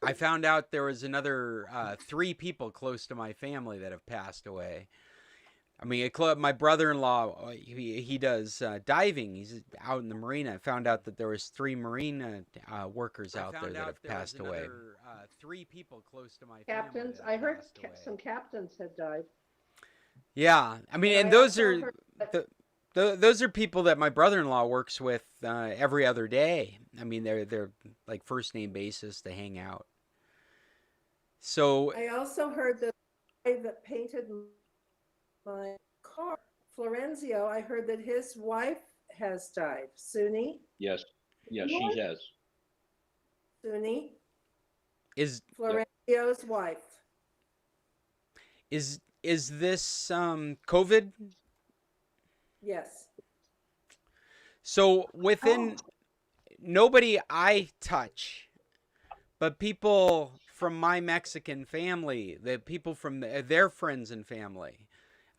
I found out there was another 3 people close to my family that have passed away. I mean, my brother-in-law, he does diving. He's out in the marina. I found out that there was 3 marine workers out there that have passed away. 3 people close to my family Captains. that I have heard passed away. some captains had died. Yeah, I mean, and I those also are heard that, those are people that my brother-in-law works with every other day. I mean, they're like first name basis. They hang out. So I also heard that the guy that painted my car, Florenzio, I heard that his wife has died. Suni, Yes, yes, she has. Suni, is Yep. Florenzio's wife. is this COVID? Yes. So within nobody I touch, but people from my Mexican family, the people from their friends and family,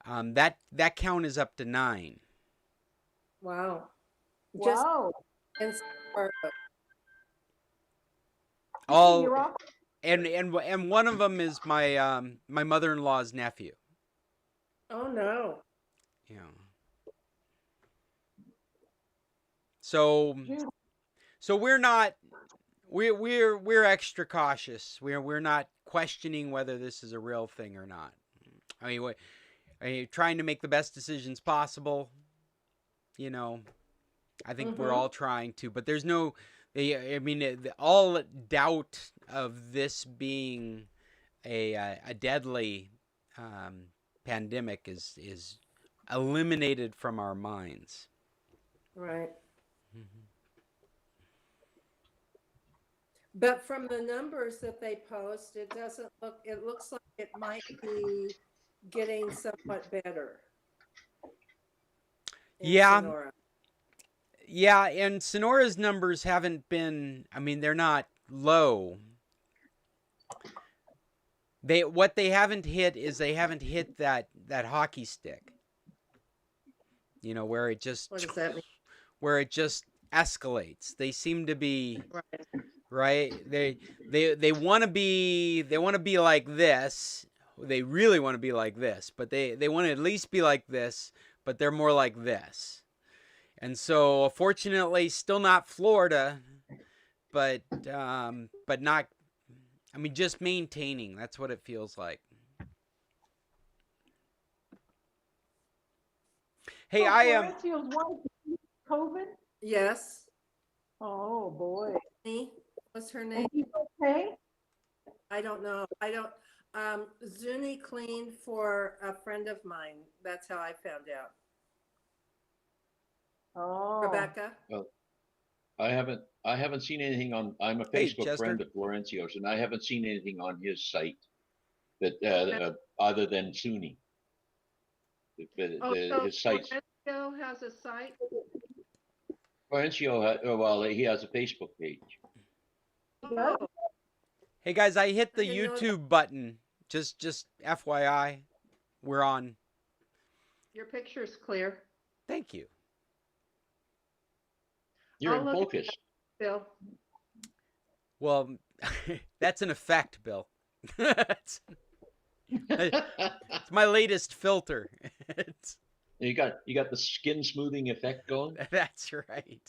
that count is up to 9. Wow. Just Wow. in All You're off. and one of them is my mother-in-law's nephew. Oh no. Yeah. So Jude, so we're extra cautious. We're not questioning whether this is a real thing or not. I mean, trying to make the best decisions possible. You know, I think we're Mm-hmm. all trying to, but there's no. I mean, all doubt of this being a deadly pandemic is eliminated from our minds. Right. Mm-hmm. But from the numbers that they post, it looks like it might be getting somewhat better in Yeah, Sonora. yeah, and Sonora's numbers haven't been. I mean, they're not low. What they haven't hit is they haven't hit that hockey stick. You know, What does that mean? where it just escalates. They seem to be Right. right. They want to be like this. They really want to be like this, but they want to at least be like this, but they're more like this. And so, fortunately, still not Florida, but not. I mean, just maintaining. That's what it feels like. Hey, oh, I am. Florencio's wife, COVID? Yes. Oh, boy. Me? What's her And name? he's okay? I don't know. I don't. Zuni cleaned for a friend of mine. That's how I found out. Oh. Rebecca. Well, I haven't seen anything on. I'm a Hey, Facebook friend Chester. of Florencio's, and I haven't seen anything on his site that other than SUNY. Oh, so His sites. Florencio has a site. Florencio, well, he has a Facebook page. Oh, Hey guys, I hit I the didn't know that. YouTube button. Just FYI, we're on. Your picture's clear. Thank you. You're I'll in look at focus. Bill. Well, that's an effect, Bill. it's, it's my latest filter. You got the skin smoothing effect going. That's right.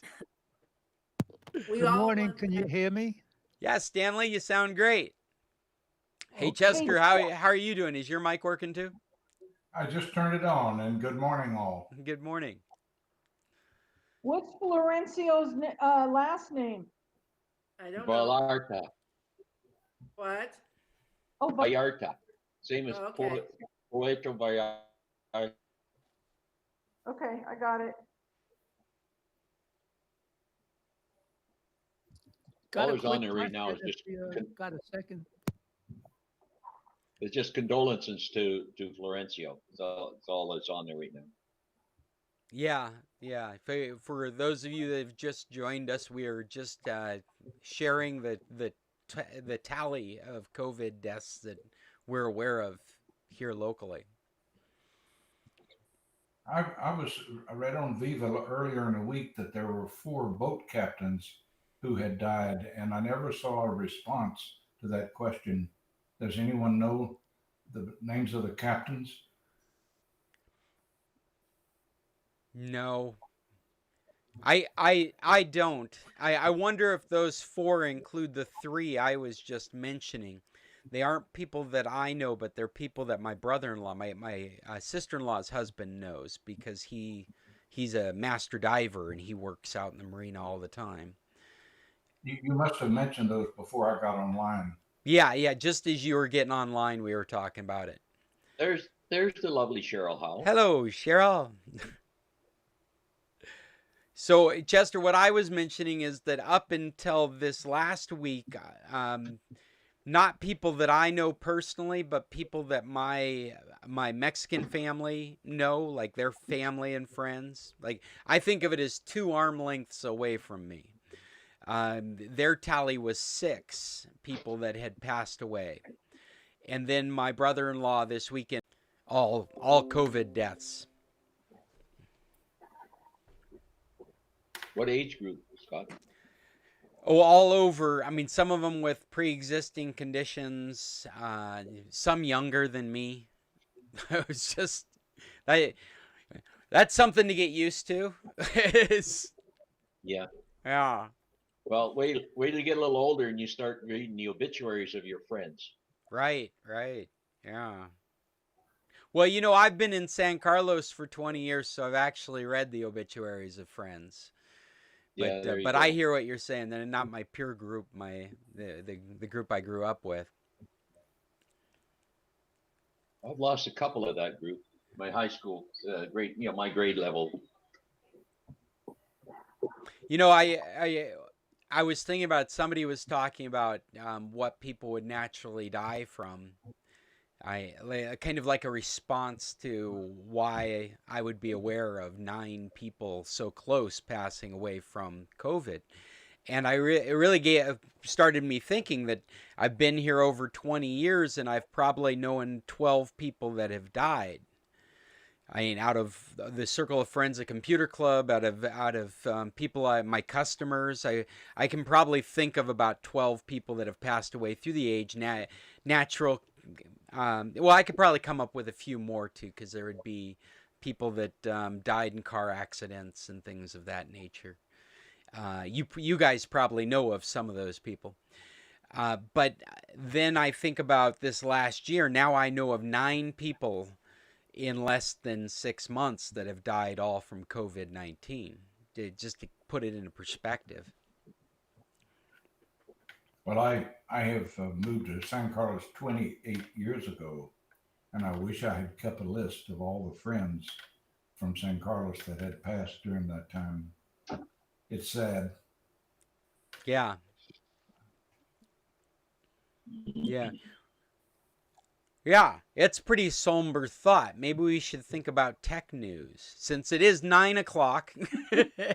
We Good all morning. want Can you that. hear me? Yeah, Stanley, you sound great. Hey, Okay. Chester, how are you doing? Is your mic working too? I just turned it on, and good morning, all. Good morning. What's Florencio's last name? I don't know. Vallarta. What? Oh, but Vallarta. Same as Oh, okay. Puerto Vallarta. okay, I got it. Got All a is on quick there right now is question if just you got a second. it's just condolences to Florencio. It's all that's on there right now. Yeah, yeah. For those of you that have just joined us, we are just sharing the tally of COVID deaths that we're aware of here locally. I read on Viva earlier in the week that there were 4 boat captains who had died, and I never saw a response to that question. Does anyone know the names of the captains? No, I don't. I wonder if those four include the three I was just mentioning. They aren't people that I know, but they're people that my brother-in-law, my sister-in-law's husband knows because he's a master diver and he works out in the marina all the time. You must have mentioned those before I got online. Yeah, yeah. Just as you were getting online, we were talking about it. There's the lovely Cheryl Howell. Hello, Cheryl. So, Chester, what I was mentioning is that up until this last week, not people that I know personally, but people that my Mexican family know, like their family and friends. Like I think of it as 2 arm lengths away from me. Their tally was 6 people that had passed away, and then my brother-in-law this weekend, all COVID deaths. What age group, Scott? Oh, all over. I mean, some of them with pre-existing conditions, some younger than me. It was just, I, that's something to get used to. It's, Yeah. yeah, Well, wait to get a little older and you start reading the obituaries of your friends. right, right, yeah. Well, I've been in San Carlos for 20 years, so I've actually read the obituaries of friends. Yeah, there you But go. I hear what you're saying. They're not my peer group, the group I grew up with. I've lost a couple of that group. My high school grade, my grade level. I was thinking about somebody was talking about what people would naturally die from. Kind of like a response to why I would be aware of 9 people so close passing away from COVID. And it really started me thinking that I've been here over 20 years and I've probably known 12 people that have died. I mean, out of the circle of friends at Computer Club, out of people, my customers, I can probably think of about 12 people that have passed away through the age natural. Well, I could probably come up with a few more too, because there would be people that died in car accidents and things of that nature. You guys probably know of some of those people. But then I think about this last year. Now I know of 9 people in less than 6 months that have died all from COVID-19. Just to put it into perspective. Well, I have moved to San Carlos 28 years ago, and I wish I had kept a list of all the friends from San Carlos that had passed during that time. It's sad. Yeah. Yeah. Yeah, it's a pretty somber thought. Maybe we should think about tech news since it is 9 o'clock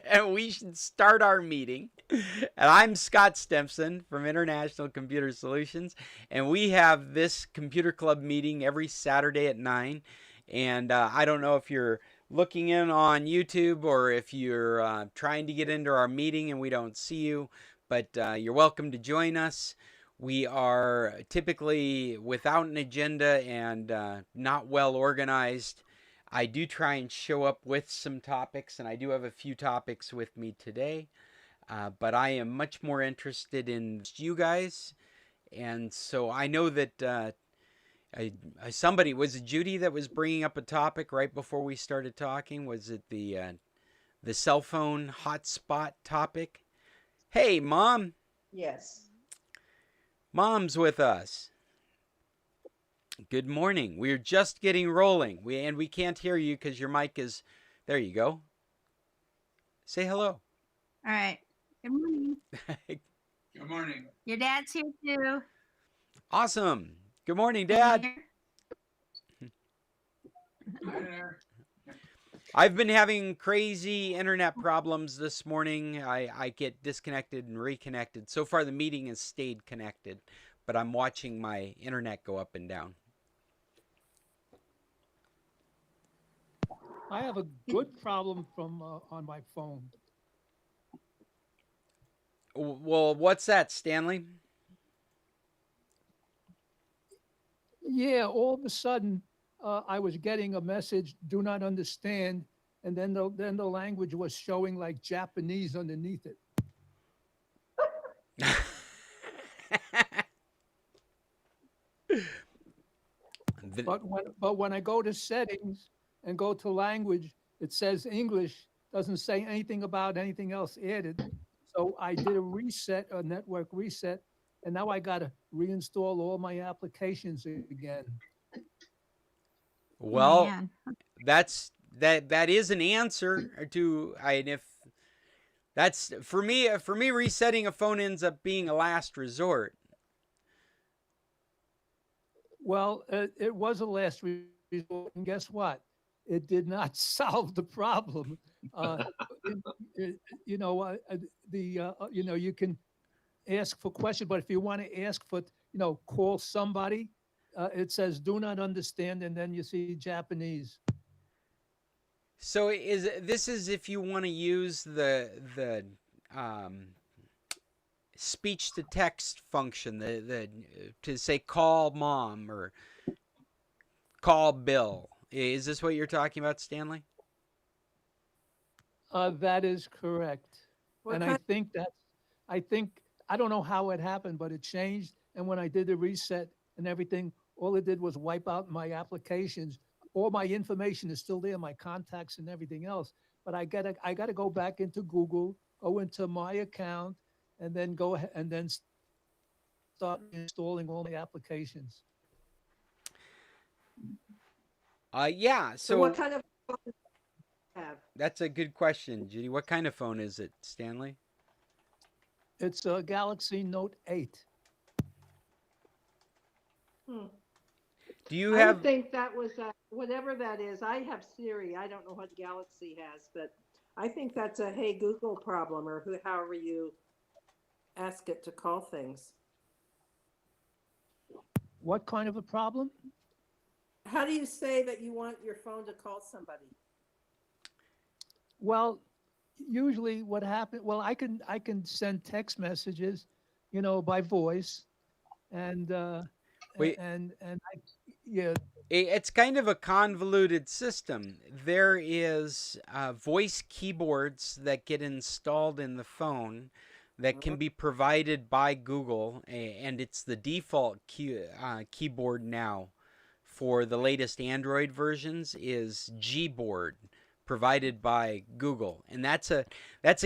and we should start our meeting. And I'm Scott Stempson from International Computer Solutions, and we have this Computer Club meeting every Saturday at 9. And I don't know if you're looking in on YouTube or if you're trying to get into our meeting and we don't see you, but you're welcome to join us. We are typically without an agenda and not well organized. I do try and show up with some topics, and I do have a few topics with me today. But I am much more interested in you guys. And so I know that somebody, was it Judy that was bringing up a topic right before we started talking? Was it the cell phone hotspot topic? Hey, Mom. Yes. Mom's with us. Good morning. We're just getting rolling. We can't hear you because your mic is. There you go. Say hello. All right. Good morning. Good morning. Your dad's here too. Awesome. Good morning, Can you Dad. hear? Hi there. I've been having crazy internet problems this morning. I get disconnected and reconnected. So far, the meeting has stayed connected, but I'm watching my internet go up and down. I have a good problem from on my phone. Well, what's that, Stanley? Yeah, all of a sudden, I was getting a message, do not understand, and then the language was showing like Japanese underneath it. The- But when I go to settings and go to language, it says English, doesn't say anything about anything else added. So I did a reset, a network reset, and now I got to reinstall all my applications again. well, Man. that is an answer to I and if that's for me resetting a phone ends up being a last resort. Well, it was a last resort, and guess what? It did not solve the problem. Uh, it, you know, you can ask for questions, but if you want to ask for, call somebody, it says do not understand, and then you see Japanese. So is if you want to use the um, speech to text function, the to say call mom or call Bill. Is this what you're talking about, Stanley? That is correct. What And kind? I think, I don't know how it happened, but it changed. And when I did the reset and everything, all it did was wipe out my applications. All my information is still there, my contacts and everything else. But I gotta go back into Google, go into my account, and then go ahead and then start installing all my applications. Yeah. So what So kind of phone do you have? that's a good question, Judy. What kind of phone is it, Stanley? It's a Galaxy Note 8. Hmm. Do you I would have? think that was whatever that is. I have Siri. I don't know what Galaxy has, but I think that's a Hey Google problem, or however you ask it to call things. What kind of a problem? How do you say that you want your phone to call somebody? Well, usually what happened, well, I can send text messages, by voice, and Wait, yeah. it's kind of a convoluted system. There is voice keyboards that get installed in the phone that can be provided by Google, and it's the default keyboard now for the latest Android versions is Gboard provided by Google. And that's a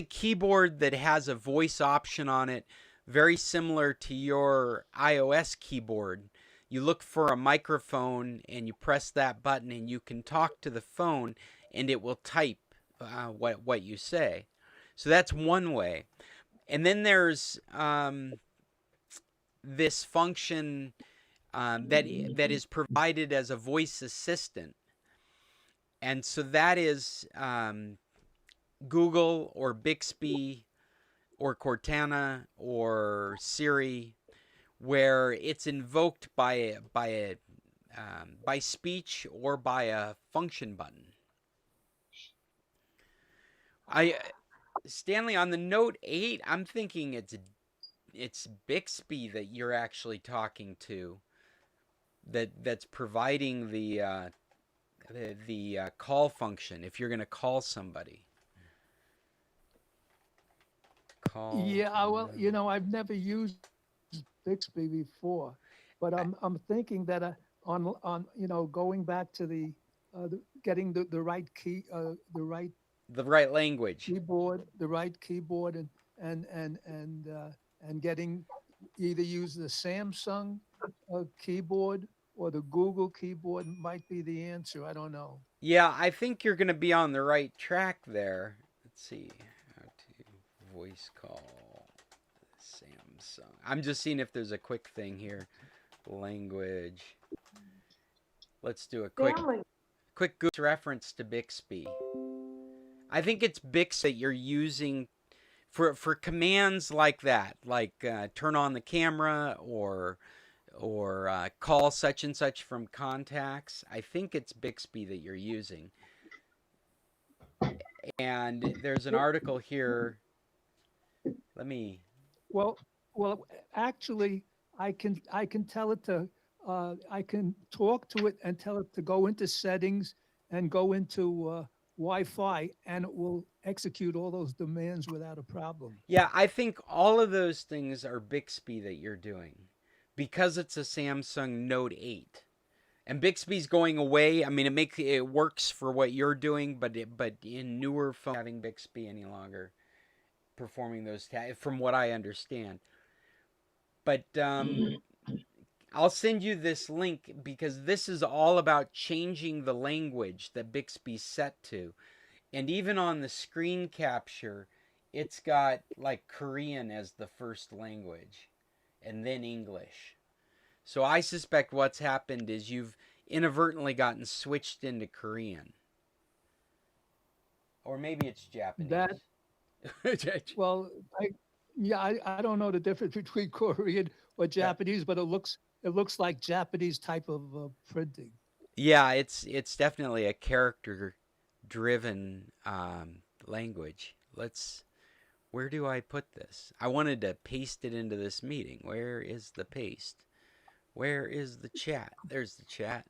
keyboard that has a voice option on it very similar to your iOS keyboard. You look for a microphone and you press that button and you can talk to the phone and it will type what you say. So that's one way. And then there's this function that is provided as a voice assistant, and so that is Google or Bixby or Cortana or Siri, where it's invoked by speech or by a function button. I Stanley, on the Note 8, I'm thinking it's Bixby that you're actually talking to. That's providing the call function if you're going to call somebody. Call. Yeah, well, I've never used Bixby before, but I'm thinking that on going back to getting the right key, The right language. the right keyboard, and getting either use the Samsung keyboard or the Google keyboard might be the answer. I don't know. Yeah, I think you're going to be on the right track there. Let's see. How to voice call Samsung. I'm just seeing if there's a quick thing here. Language. Let's do a quick Stanley, Google reference to Bixby. I think it's Bixby that you're using for commands like that, like turn on the camera or call such and such from contacts. I think it's Bixby that you're using. And there's an article here. Let me Well, well, actually, I can tell it to I can talk to it and tell it to go into settings and go into Wi-Fi, and it will execute all those demands without a problem. Yeah, I think all of those things are Bixby that you're doing because it's a Samsung Note 8. And Bixby's going away. I mean, it works for what you're doing, but in newer phones having Bixby any longer performing those tasks, from what I understand. But I'll send you this link because this is all about changing the language that Bixby's set to. And even on the screen capture, it's got like Korean as the first language and then English. So I suspect what's happened is you've inadvertently gotten switched into Korean. Or maybe it's That Japanese. well, I don't know the difference between Korean or Japanese, but it looks like Japanese type of printing. Yeah, it's definitely a character driven language. Where do I put this? I wanted to paste it into this meeting. Where is the paste? Where is the chat? There's the chat.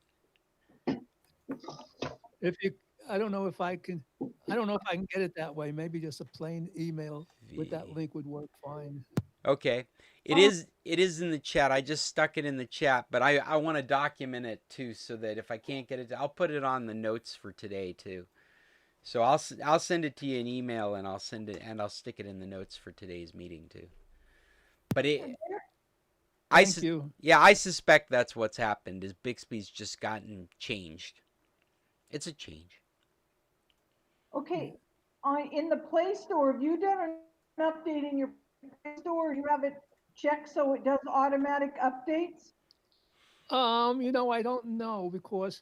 If you, I don't know if I can, I don't know if I can get it that way. Maybe just a plain email with that V. link would work fine. Okay. Oh, It is in the chat. I just stuck it in the chat, but I want to document it too so that if I can't get it, I'll put it on the notes for today too. So I'll send it to you in email and I'll stick it in the notes for today's meeting too. But Thank you. yeah, I suspect that's what's happened is Bixby's just gotten changed. It's a change. okay. In the Play Store, have you done an update in your Play Store? You have it checked so it does automatic updates? I don't know because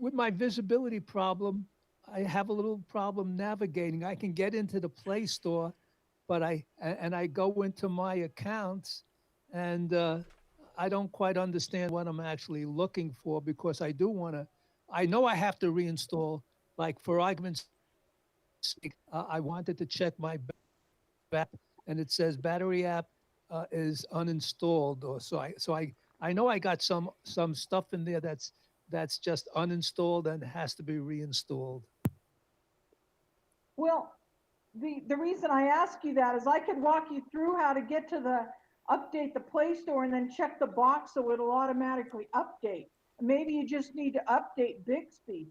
with my visibility problem, I have a little problem navigating. I can get into the Play Store, but I go into my accounts, and I don't quite understand what I'm actually looking for because I do want to. I know I have to reinstall. Like for argument's sake, I wanted to check my back, and it says battery app is uninstalled, or so I know I got some stuff in there that's just uninstalled and has to be reinstalled. Well, the reason I ask you that is I could walk you through how to get to the update the Play Store and then check the box so it'll automatically update. Maybe you just need to update Bixby.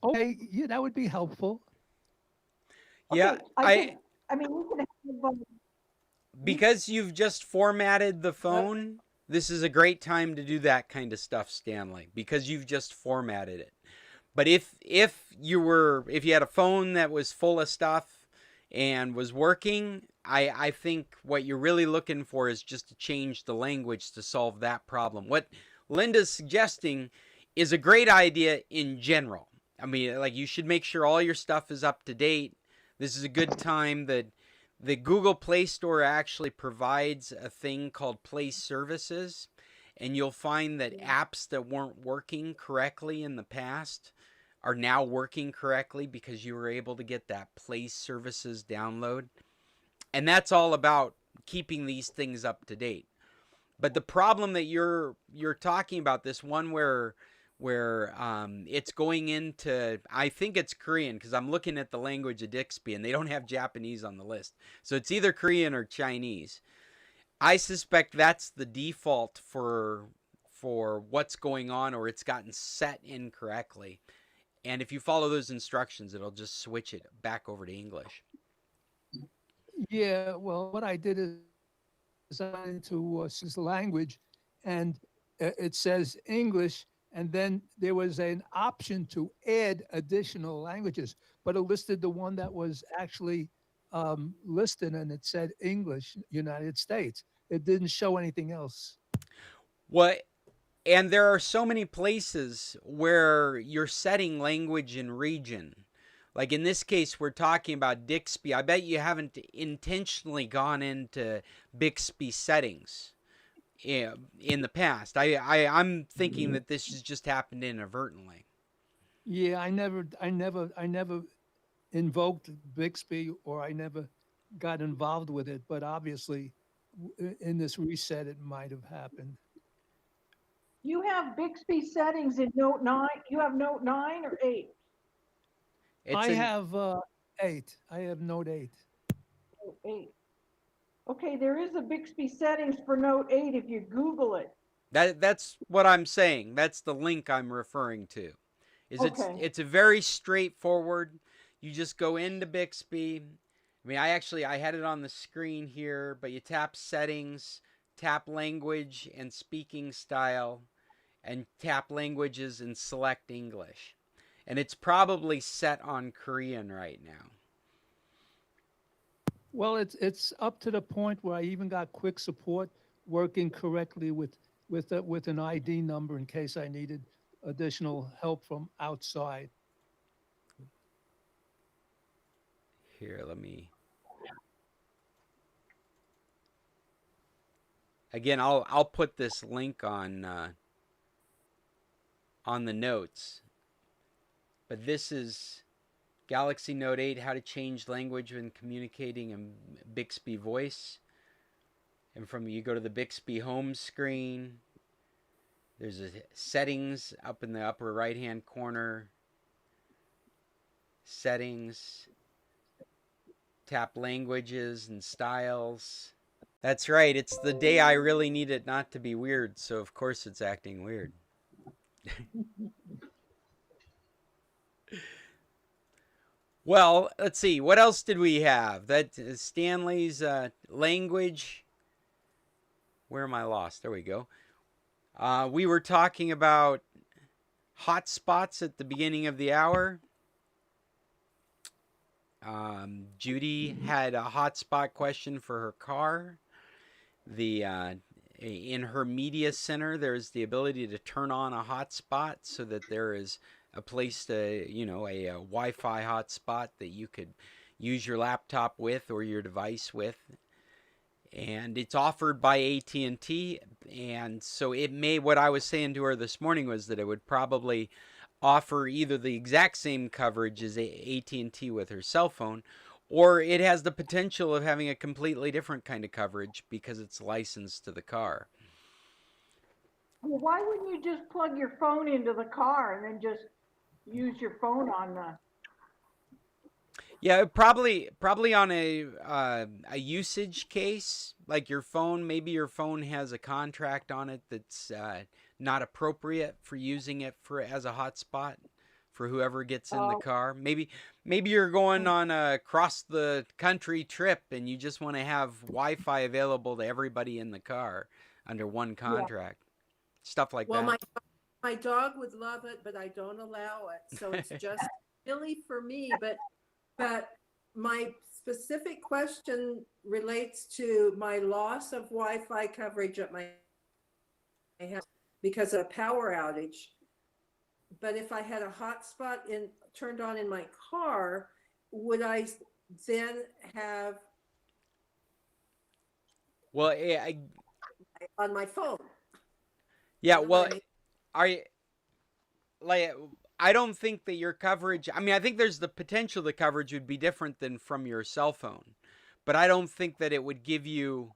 Okay, yeah, that would be helpful. Yeah, Okay, I mean, we can have, because you've just formatted the phone, this is a great time to do that kind of stuff, Stanley, because you've just formatted it. But if you had a phone that was full of stuff and was working, I think what you're really looking for is just to change the language to solve that problem. What Linda's suggesting is a great idea in general. I mean, like you should make sure all your stuff is up to date. This is a good time that the Google Play Store actually provides a thing called Play Services, and you'll find that apps that weren't working correctly in the past are now working correctly because you were able to get that Play Services download. And that's all about keeping these things up to date. But the problem that you're talking about, this one where it's going into, I think it's Korean because I'm looking at the language of Bixby and they don't have Japanese on the list, so it's either Korean or Chinese. I suspect that's the default for what's going on, or it's gotten set incorrectly. And if you follow those instructions, it'll just switch it back over to English. Yeah, well, what I did is I went into this language, and it says English, and then there was an option to add additional languages, but it listed the one that was actually listed, and it said English, United States. It didn't show anything else. What And there are so many places where you're setting language and region. Like in this case, we're talking about Bixby. I bet you haven't intentionally gone into Bixby settings in the past. I'm thinking that this has just happened inadvertently. Yeah, I never invoked Bixby, or I never got involved with it, but obviously in this reset, it might have happened. You have Bixby settings in Note 9. You have Note 9 or 8? It's I an have 8. I have Note 8. Note 8. Okay, there is a Bixby settings for Note 8 if you Google it. that's what I'm saying. That's the link I'm referring to. Is Okay. it's a very straightforward. You just go into Bixby. I mean, I had it on the screen here, but you tap settings, tap language and speaking style, and tap languages and select English. And it's probably set on Korean right now. Well, it's up to the point where I even got quick support working correctly with an ID number in case I needed additional help from outside. Here, let me. Again, I'll put this link on the notes. But this is Galaxy Note 8: How to change language when communicating in Bixby Voice. And from you go to the Bixby home screen. There's a settings up in the upper right hand corner. Settings. Tap languages and styles. That's right, it's the day I really need it not to be weird, so of course it's acting weird. Well, let's see, what else did we have? That Stanley's language. Where am I lost? There we go. We were talking about hotspots at the beginning of the hour. Judy had a hotspot question for her car. In her media center, there's the ability to turn on a hotspot so that there is a place to, a Wi-Fi hotspot that you could use your laptop with or your device with. And it's offered by AT&T, and so what I was saying to her this morning was that it would probably offer either the exact same coverage as AT&T with her cell phone, or it has the potential of having a completely different kind of coverage because it's licensed to the car. Well, why wouldn't you just plug your phone into the car and then just use your phone on the? Yeah, probably on a usage case, like your phone. Maybe your phone has a contract on it that's not appropriate for using it as a hotspot for whoever gets in the car. Maybe you're going on a cross the country trip and you just want to have Wi-Fi available to everybody in the car under one contract. Yeah. Stuff like that. Well, my dog would love it, but I don't allow it. So it's just really for me. But my specific question relates to my loss of Wi-Fi coverage at my house because of a power outage. But if I had a hotspot turned on in my car, would I then have? Well, on my phone. Yeah. Well, I don't think that your coverage. I mean, I think there's the potential the coverage would be different than from your cell phone, but I don't think that it would give you.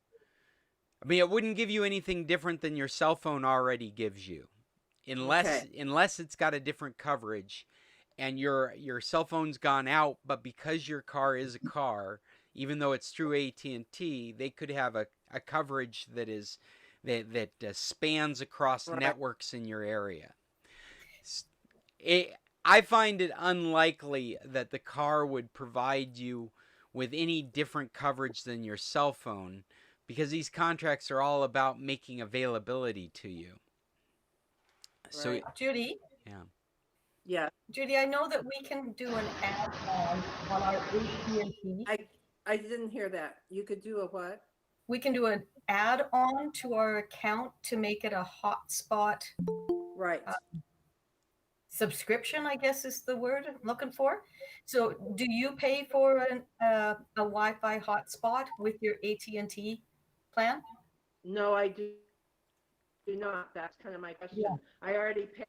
I mean, it wouldn't give you anything different than your cell phone already gives you. Unless it's got a different coverage and your cell phone's gone out, but because your car is a car, even though it's through AT&T, they could have a coverage that is that spans across networks in your area. I find it unlikely that the car would provide you with any different coverage than your cell phone because these contracts are all about making availability to you. So, Judy? Yeah. Judy, I know that we can do an add-on on our AT&T. I didn't hear that. You could do a what? We can do an add-on to our account to make it a hotspot. Right. Subscription, I guess is the word I'm looking for. So do you pay for a Wi-Fi hotspot with your AT&T plan? No, I do not. That's kind of my question. Yeah. I already pay,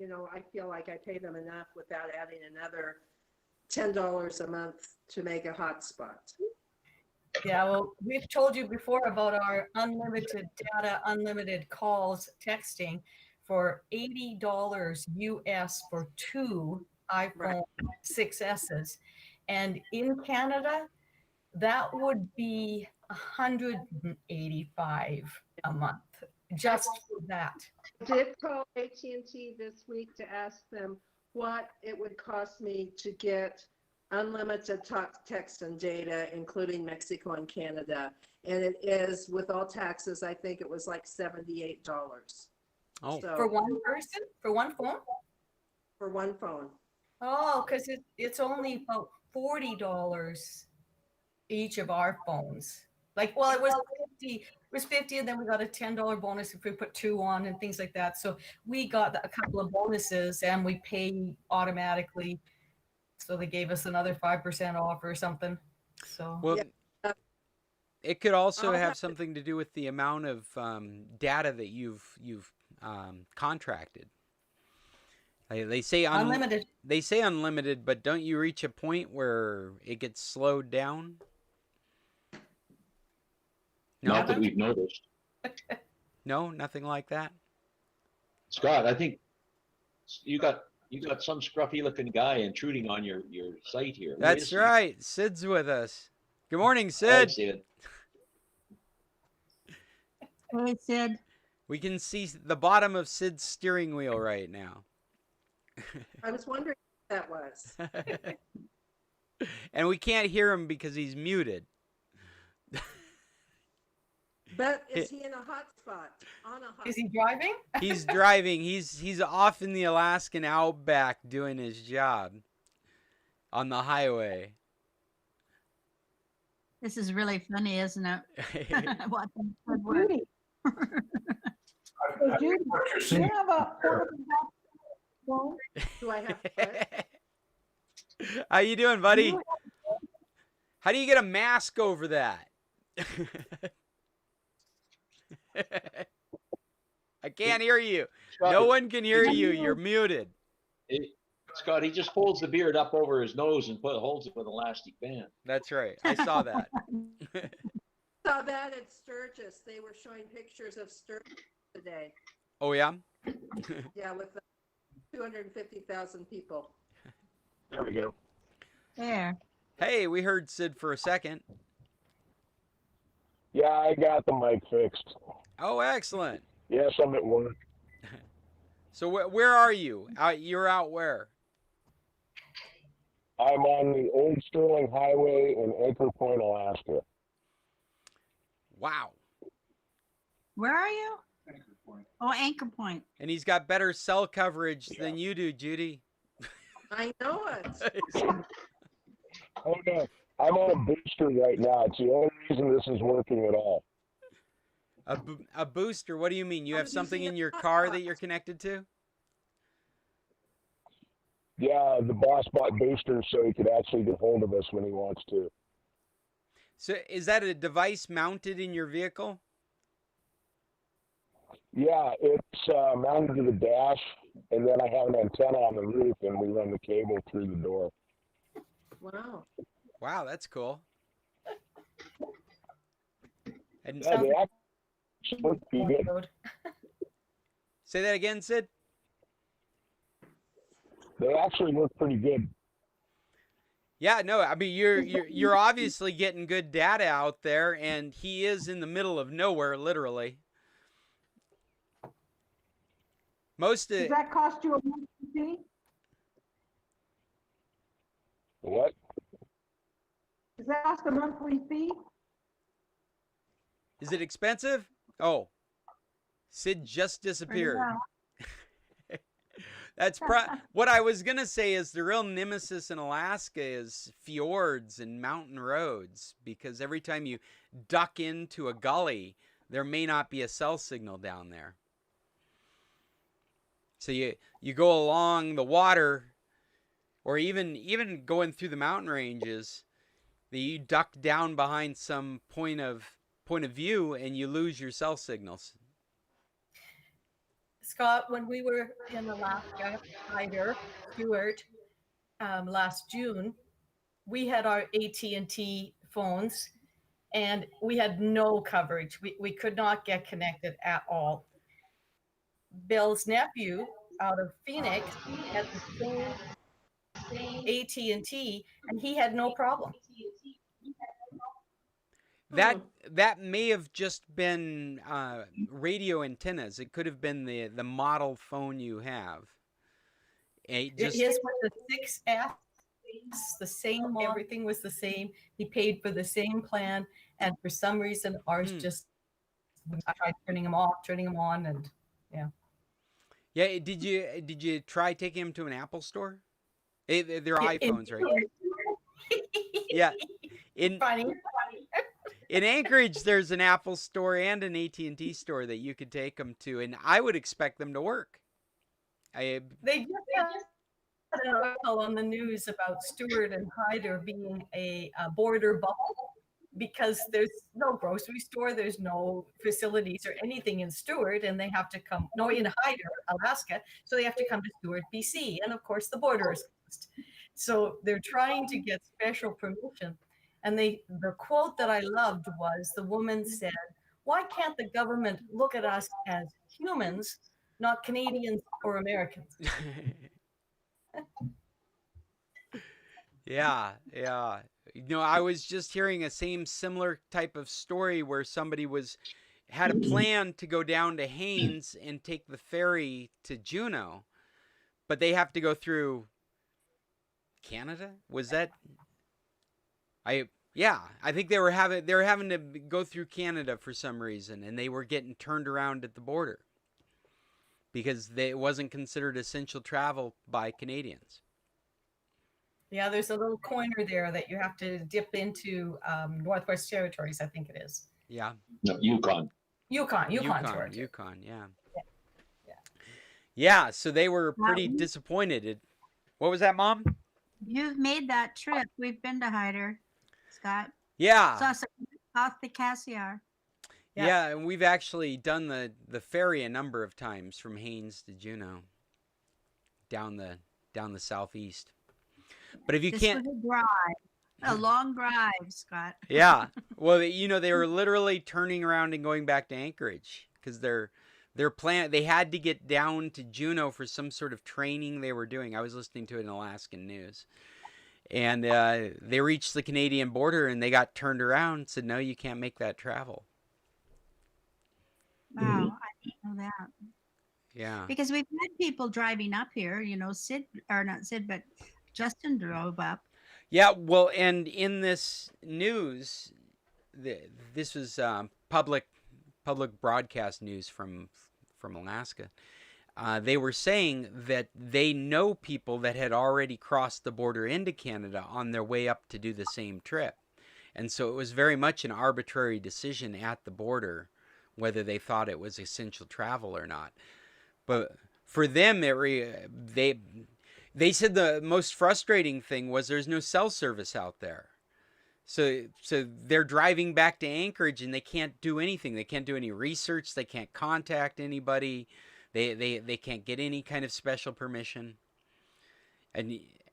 I feel like I pay them enough without adding another $10 a month to make a hotspot. Yeah, well, we've told you before about our unlimited data, unlimited calls, texting for $80 US for two iPhone 6Ss. And in Canada, that would be 185 a month just for that. I did call AT&T this week to ask them what it would cost me to get unlimited talk, text, and data, including Mexico and Canada. And it is, with all taxes, I think it was like $78. Oh, For one person, for one phone? For one phone. Oh, because it's only about $40 each of our phones. Like, well, it was 50, and then we got a $10 bonus if we put two on and things like that. So we got a couple of bonuses and we pay automatically. So they gave us another 5% off or something. So well, Yeah. it could also I'll have have to- something to do with the amount of data that you've contracted. They say unlimited. They say unlimited, but don't you reach a point where it gets slowed down? No, Not that we've noticed. no, nothing like that. Scott, I think you got some scruffy looking guy intruding on your site here. Who That's is he? right. Sid's with us. Good morning, Hi, Sid. Sid. Hey, Sid. We can see the bottom of Sid's steering wheel right now. I was wondering what that was. And we can't hear him because he's muted. But is he in a hot spot? On a hot Is he driving? He's driving. He's off in the Alaskan outback doing his job on the highway. This is really funny, isn't it? What the good word. Judy, I so think Judy, what you're do you seeing have a portable phone? Do I have what? How you doing, buddy? You- How do you get a mask over that? I can't hear you. Scott, No one can hear you. You're muted. Scott, he just folds the beard up over his nose and holds it with an elastic band. That's right. I saw that. Saw that at Sturgis. They were showing pictures of Sturgis today. Oh, yeah? Yeah, with 250,000 people. There we go. There. Hey, we heard Sid for a second. Yeah, I got the mic fixed. Oh, excellent. Yes, I'm at work. So where are you? You're out where? I'm on the Old Sterling Highway in Anchor Point, Alaska. Wow. Where are you? Oh, Anchor Point. And he's got better cell coverage than you do, Judy. I know it. Oh no, I'm on a booster right now. It's the only reason this is working at all. A booster? What do you mean? You have I'm something using in a your hotspot. car that you're connected to? Yeah, the boss bought boosters so he could actually get hold of us when he wants to. So is that a device mounted in your vehicle? Yeah, it's mounted to the dash, and then I have an antenna on the roof, and we run the cable through the door. Wow. Wow, that's cool. And Yeah, they actually work pretty good. Road. say that again, Sid. They actually work pretty good. Yeah, no, I mean you're obviously getting good data out there, and he is in the middle of nowhere, literally. Most of Does that cost you a monthly fee? What? Does that cost a monthly fee? is it expensive? Oh, Sid just disappeared. That's what I was gonna say is the real nemesis in Alaska is fjords and mountain roads, because every time you duck into a gully, there may not be a cell signal down there. So you go along the water, or even going through the mountain ranges, that you duck down behind some point of view and you lose your cell signals. Scott, when we were in Alaska, Stuart, last June, we had our AT&T phones, and we had no coverage. We could not get connected at all. Bill's nephew out of Phoenix had the same AT&T, and he had no problem. That may have just been radio antennas. It could have been the model phone you have. His was the 6F, the same, everything was the same. He paid for the same plan, and for some reason ours just, I tried turning them off, turning them on, and yeah. Yeah, did you try taking him to an Apple store? They're iPhones, right? Yeah. Funny. In Anchorage, there's an Apple store and an AT&T store that you could take them to, and I would expect them to work. They just had an article on the news about Stewart and Hyder being a border bubble because there's no grocery store, there's no facilities or anything in Stewart, and they have to come, no, in Hyder, Alaska, so they have to come to Stewart, BC, and of course the border is closed. So they're trying to get special permission. And the quote that I loved was, the woman said, "Why can't the government look at us as humans, not Canadians or Americans?" Yeah. I was just hearing a similar type of story where somebody had a plan to go down to Haines and take the ferry to Juneau, but they have to go through Canada. Was that? I think they were having to go through Canada for some reason, and they were getting turned around at the border because it wasn't considered essential travel by Canadians. Yeah, there's a little corner there that you have to dip into Northwest Territories, I think it is. Yeah. No, Yukon. Yukon Territory. Yukon, yeah. Yeah, so they were pretty disappointed. What was that, Mom? You've made that trip. We've been to Hyder, Scott. Yeah. South the Cassiar. Yeah, and we've actually done the ferry a number of times from Haines to Juneau, down the southeast. But if you can't, was a long drive, Scott. Yeah, well, they were literally turning around and going back to Anchorage because their plan, they had to get down to Juneau for some sort of training they were doing. I was listening to it in Alaskan news. And they reached the Canadian border and they got turned around and said, "No, you can't make that travel." Wow, I didn't know that. Yeah. Because we've had people driving up here, but Justin drove up. Yeah, well, and in this news, this was public broadcast news from Alaska. They were saying that they know people that had already crossed the border into Canada on their way up to do the same trip. And so it was very much an arbitrary decision at the border whether they thought it was essential travel or not. But for them, they said the most frustrating thing was there's no cell service out there. So they're driving back to Anchorage and they can't do anything. They can't do any research. They can't contact anybody. They can't get any kind of special permission.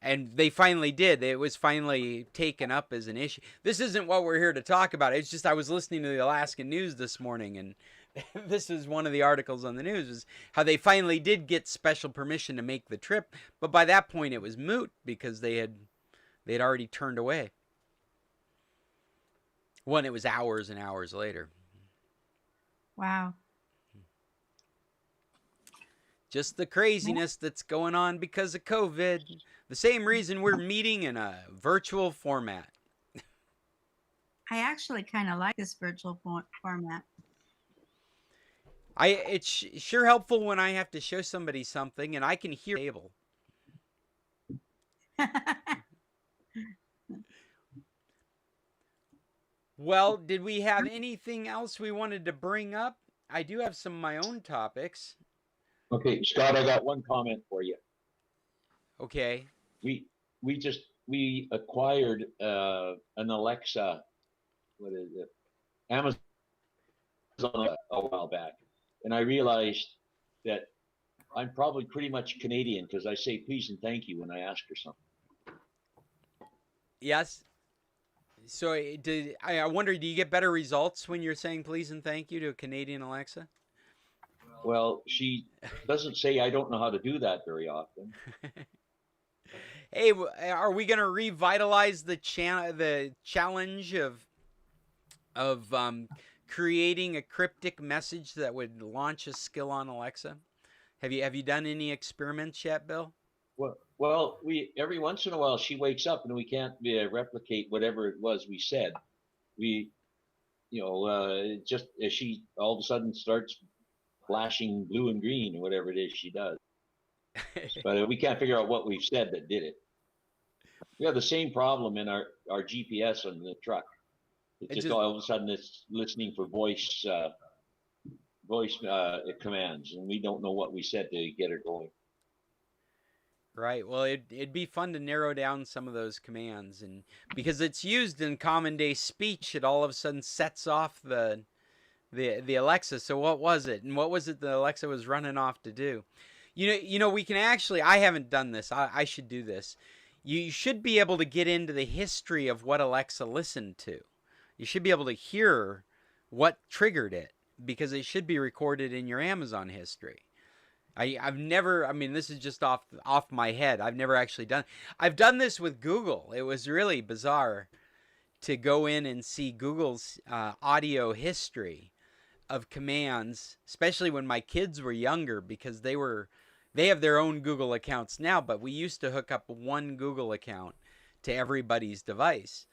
And they finally did. It was finally taken up as an issue. This isn't what we're here to talk about. It's just I was listening to the Alaskan news this morning, and this is one of the articles on the news, is how they finally did get special permission to make the trip. But by that point, it was moot because they had already turned away. When it was hours and hours later. Wow. Just the craziness that's going on because of COVID. The same reason we're meeting in a virtual format. I actually kind of like this virtual format. It's sure helpful when I have to show somebody something and I can hear the table. Well, did we have anything else we wanted to bring up? I do have some of my own topics. Okay, Scott, I got one comment for you. Okay. We acquired an Alexa, what is it? Amazon a while back, and I realized that I'm probably pretty much Canadian because I say please and thank you when I ask her something. Yes. So I wonder, do you get better results when you're saying please and thank you to a Canadian Alexa? Well, she doesn't say I don't know how to do that very often. Hey, are we gonna revitalize the challenge of creating a cryptic message that would launch a skill on Alexa? Have you done any experiments yet, Bill? Well, we every once in a while she wakes up and we can't replicate whatever it was we said. We, just as she all of a sudden starts flashing blue and green or whatever it is she does. But we can't figure out what we've said that did it. We have the same problem in our GPS on the truck. It's just all of a sudden it's listening for voice commands, and we don't know what we said to get it going. Right. Well, it'd be fun to narrow down some of those commands, and because it's used in common day speech, it all of a sudden sets off the Alexa. So what was it, and what was it that Alexa was running off to do? We can actually. I haven't done this. I should do this. You should be able to get into the history of what Alexa listened to. You should be able to hear what triggered it, because it should be recorded in your Amazon history. I've never, I mean, this is just off my head. I've never actually done. I've done this with Google. It was really bizarre to go in and see Google's audio history of commands, especially when my kids were younger, because they have their own Google accounts now, but we used to hook up one Google account to everybody's device.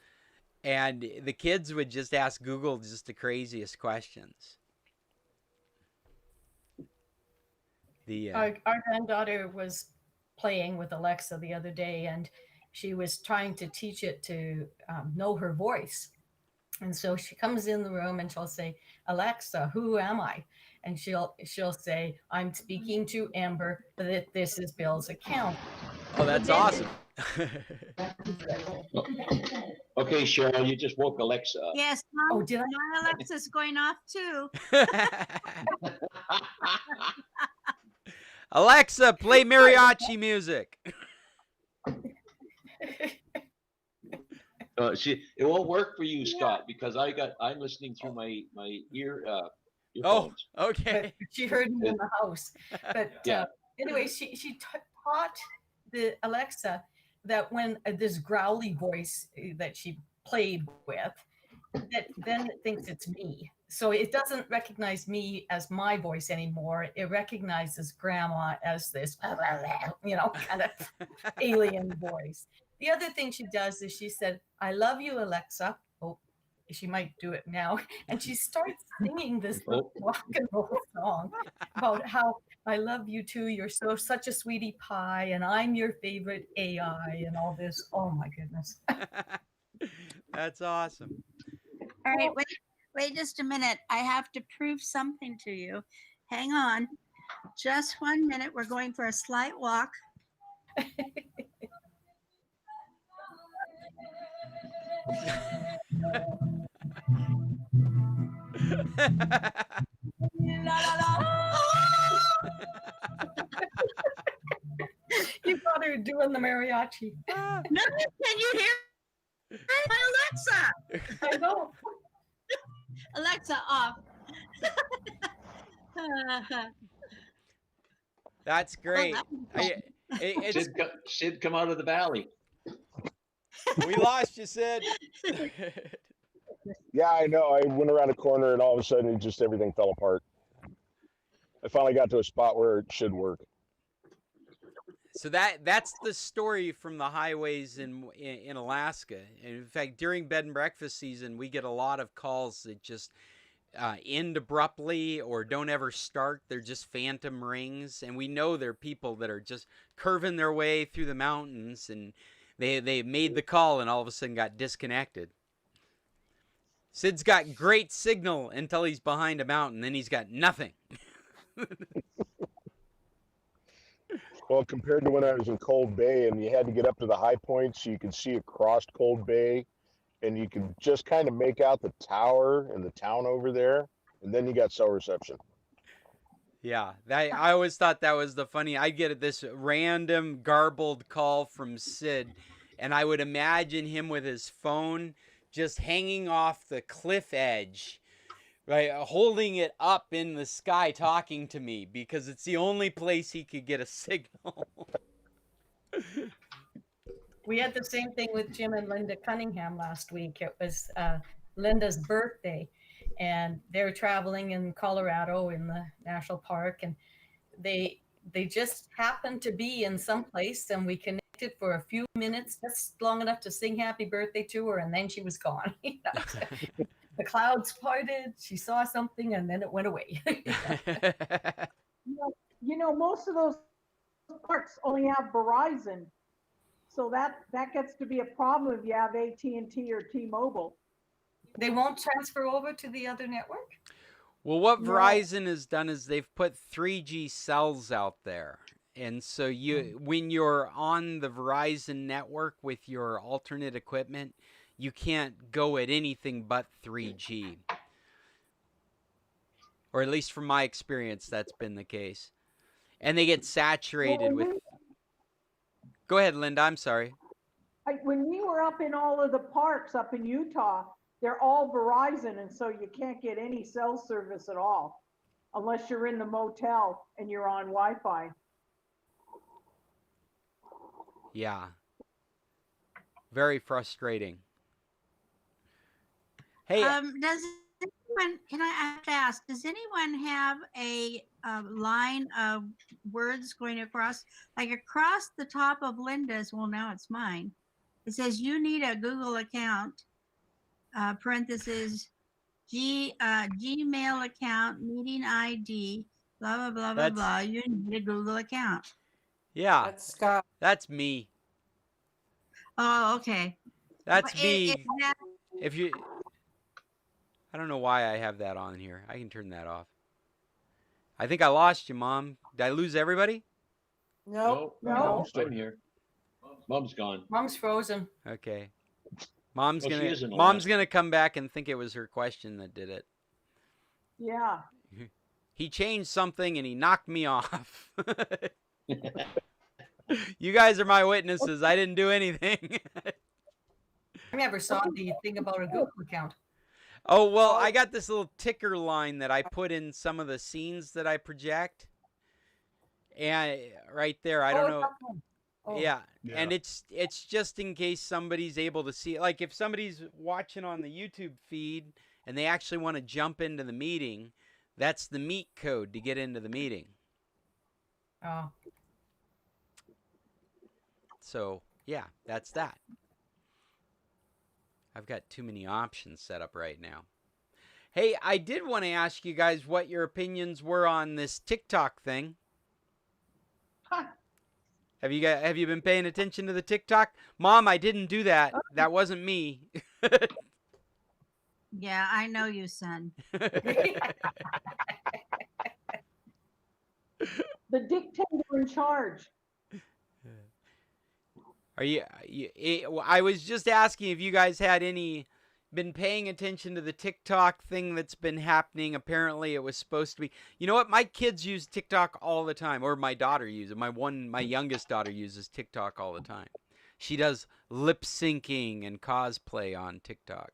And the kids would just ask Google just the craziest questions. Our granddaughter was playing with Alexa the other day, and she was trying to teach it to know her voice. And so she comes in the room and she'll say, "Alexa, who am I?" And she'll say, "I'm speaking to Amber, that this is Bill's account." Oh, that's awesome. Okay, Cheryl, you just woke Alexa up. Yes, Oh, did I? my Alexa's going off too. Alexa, play mariachi music. It won't work for you, Scott, because I'm listening through my earphones. Oh, okay. But she heard me in the house. But Yeah. Anyway, she taught the Alexa that when this growly voice that she played with, that then it thinks it's me. So it doesn't recognize me as my voice anymore. It recognizes grandma as this, kind of alien voice. The other thing she does is she said, "I love you, Alexa." Oh, she might do it now. And she starts singing this little rock and roll song about how I love you too. You're such a sweetie pie, and I'm your favorite AI, and all this. Oh my goodness. That's awesome. All right, wait just a minute. I have to prove something to you. Hang on. Just 1 minute. We're going for a slight walk. You got her doing the mariachi. No, can you hear my Alexa? I know. Alexa off. That's great. Sid, come out of the valley. We lost you, Sid. Yeah, I know. I went around a corner and all of a sudden just everything fell apart. I finally got to a spot where it should work. So that's the story from the highways in Alaska. In fact, during bed and breakfast season, we get a lot of calls that just end abruptly or don't ever start. They're just phantom rings, and we know they're people that are just curving their way through the mountains, and they made the call and all of a sudden got disconnected. Sid's got great signal until he's behind a mountain, then he's got nothing. Well, compared to when I was in Cold Bay and you had to get up to the high points so you could see across Cold Bay and you could just kind of make out the tower and the town over there, and then you got cell reception. Yeah, I always thought that was the funny. I'd get this random garbled call from Sid, and I would imagine him with his phone just hanging off the cliff edge, right, holding it up in the sky talking to me because it's the only place he could get a signal. We had the same thing with Jim and Linda Cunningham last week. It was Linda's birthday, and they're traveling in Colorado in the national park, and they just happened to be in some place, and we connected for a few minutes, just long enough to sing happy birthday to her, and then she was gone. The clouds parted, she saw something, and then it went away. Most of those parks only have Verizon. So that gets to be a problem if you have AT&T or T-Mobile. They won't transfer over to the other network? Well, what Verizon has done is they've put 3G cells out there. And so when you're on the Verizon network with your alternate equipment, you can't go at anything but 3G. Or at least from my experience, that's been the case. And they get saturated with... Go ahead, Linda. I'm sorry. When we were up in all of the parks up in Utah, they're all Verizon, and so you can't get any cell service at all unless you're in the motel and you're on Wi-Fi. Yeah. Very frustrating. Hey, Does anyone, I have to ask, does anyone have a line of words going across, like across the top of Linda's? Well, now it's mine. It says you need a Google account, parentheses, Gmail account, meeting ID, blah, blah, blah, blah, blah. You need a Google account. Yeah. That's Scott. That's me. Oh, okay. That's But me. If you... I don't know why I have that on here. I can turn that off. I think I lost you, Mom. Did I lose everybody? Nope. No, I'm here. Mom's gone. Mom's frozen. Okay. Mom's Well, she gonna isn't Mom's lost. gonna come back and think it was her question that did it. Yeah. He changed something and he knocked me off. You guys are my witnesses. I didn't do anything. I never saw the thing about a Google account. Oh, well, I got this little ticker line that I put in some of the scenes that I project. And right there, I don't know. that one. Oh. Yeah. And it's just in case somebody's able to see it. Like if somebody's watching on the YouTube feed and they actually want to jump into the meeting, that's the meet code to get into the meeting. Oh. So, yeah, that's that. I've got too many options set up right now. Hey, I did want to ask you guys what your opinions were on this TikTok thing. Have you been paying attention to the TikTok? Mom, I didn't do that. That wasn't me. Yeah, I know you, son. The dictator in charge. I was just asking if you guys had been paying attention to the TikTok thing that's been happening. Apparently it was supposed to be, you know what? My kids use TikTok all the time, or my daughter uses it. My youngest daughter uses TikTok all the time. She does lip syncing and cosplay on TikTok.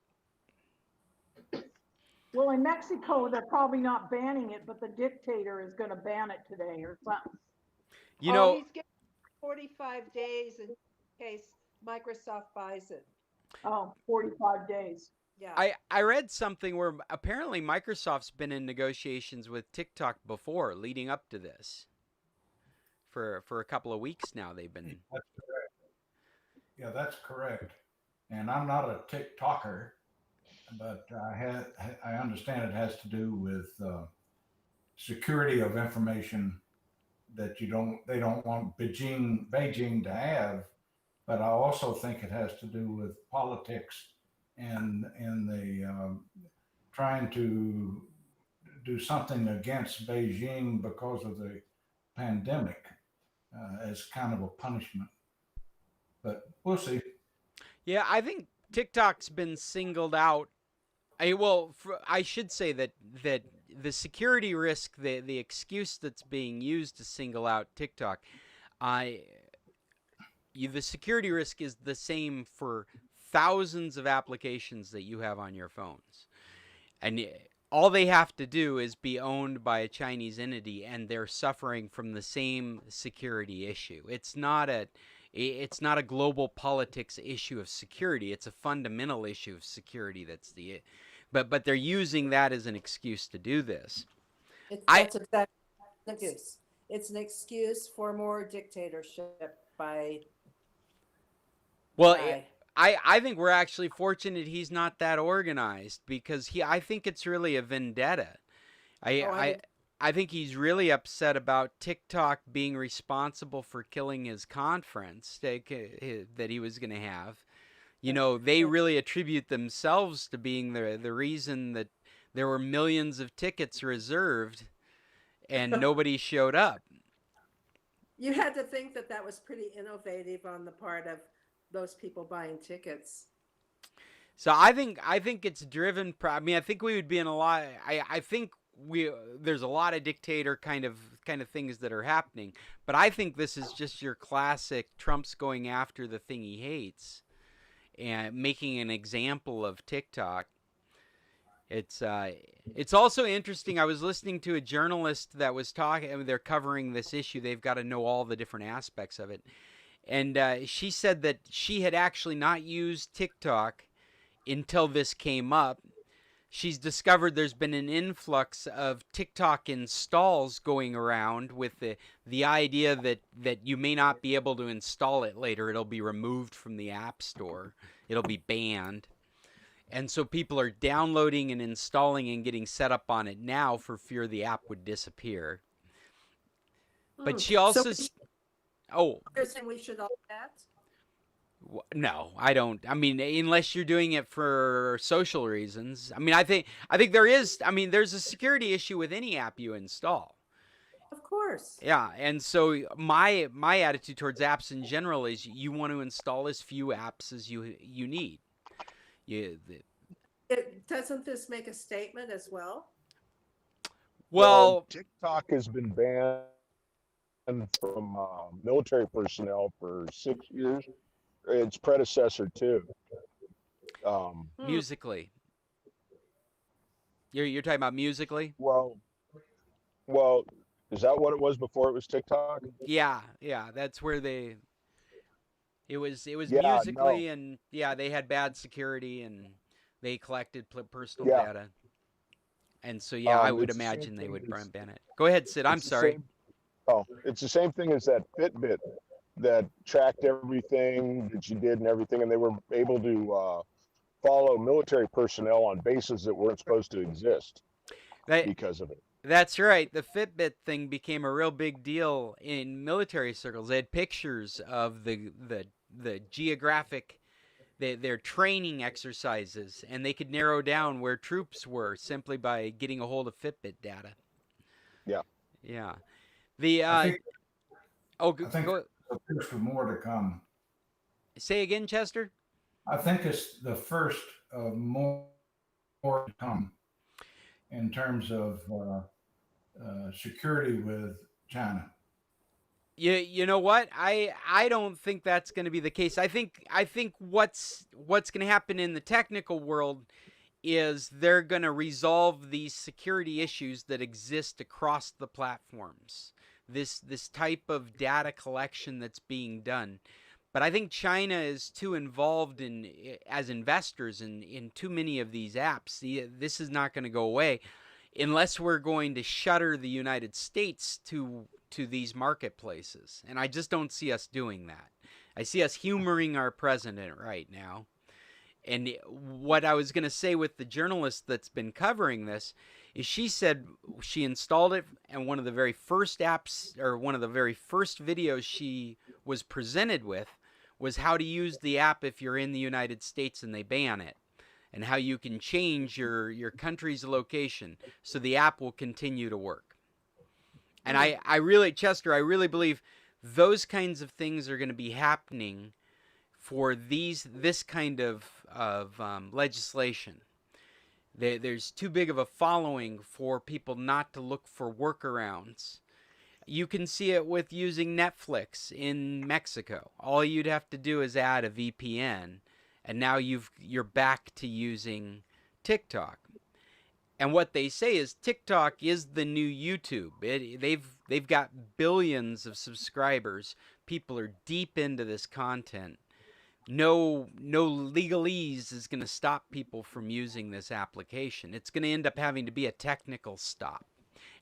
Well, in Mexico, they're probably not banning it, but the dictator is going to ban it today or something. You know, he's getting 45 days in case Microsoft buys it. Oh, 45 days. Yeah. I read something where apparently Microsoft's been in negotiations with TikTok before, leading up to this. For a couple of weeks now, they've been. That's correct. Yeah, that's correct. And I'm not a TikToker, but I understand it has to do with security of information that they don't want Beijing to have. But I also think it has to do with politics and the trying to do something against Beijing because of the pandemic as kind of a punishment. But we'll see. Yeah, I think TikTok's been singled out. I should say that the security risk, the excuse that's being used to single out TikTok, the security risk is the same for thousands of applications that you have on your phones. And all they have to do is be owned by a Chinese entity, and they're suffering from the same security issue. It's not a global politics issue of security. It's a fundamental issue of security. But they're using that as an excuse to do this. That's exactly an excuse. It's an excuse for more dictatorship by. Well, I think we're actually fortunate he's not that organized, because I think it's really a vendetta. I think he's really upset about TikTok being responsible for killing his conference that he was going to have. They really attribute themselves to being the reason that there were millions of tickets reserved and nobody showed up. You had to think that was pretty innovative on the part of those people buying tickets. So I think it's driven. I mean, I think we would be in a lot. I think there's a lot of dictator kind of things that are happening, but I think this is just your classic Trump's going after the thing he hates and making an example of TikTok. It's also interesting. I was listening to a journalist that was talking. I mean, they're covering this issue. They've got to know all the different aspects of it. And she said that she had actually not used TikTok until this came up. She's discovered there's been an influx of TikTok installs going around with the idea that you may not be able to install it later. It'll be removed from the App Store. It'll be banned. And so people are downloading and installing and getting set up on it now for fear the app would disappear. But she also... You're saying we should all that? No, I don't. I mean, unless you're doing it for social reasons. I mean, I think there's a security issue with any app you install. Of course. Yeah, and so my attitude towards apps in general is you want to install as few apps as you need. Doesn't this make a statement as well? Well, TikTok has been banned from military personnel for 6 years. Its predecessor too. Musically. You're talking about Musically? Well, is that what it was before it was TikTok? Yeah, that's where it was Yeah, Musically, no. and they had bad security and they collected personal Yeah. data. And so I would it's the same imagine they would thing as- ban it. Go ahead, Sid. I'm It's the sorry. same- it's the same thing as that Fitbit that tracked everything that you did and everything, and they were able to follow military personnel on bases that weren't supposed to exist because of it. That's right. The Fitbit thing became a real big deal in military circles. They had pictures of the geographic their training exercises, and they could narrow down where troops were simply by getting a hold of Fitbit data. Yeah. Yeah. I Go. think there's more to come. Say again, Chester? I think it's the first of more to come in terms of security with China. You know what? I don't think that's going to be the case. I think what's going to happen in the technical world is they're going to resolve these security issues that exist across the platforms. This type of data collection that's being done. But I think China is too involved as investors in too many of these apps. This is not going to go away unless we're going to shutter the United States to these marketplaces. And I just don't see us doing that. I see us humoring our president right now. And what I was going to say with the journalist that's been covering this is she said she installed it, and one of the very first apps, or one of the very first videos she was presented with, was how to use the app if you're in the United States and they ban it, and how you can change your country's location so the app will continue to work. And I really, Chester, I really believe those kinds of things are going to be happening for this kind of legislation. There's too big of a following for people not to look for workarounds. You can see it with using Netflix in Mexico. All you'd have to do is add a VPN, and now you're back to using TikTok. And what they say is TikTok is the new YouTube. They've got billions of subscribers. People are deep into this content. No legalese is going to stop people from using this application. It's going to end up having to be a technical stop.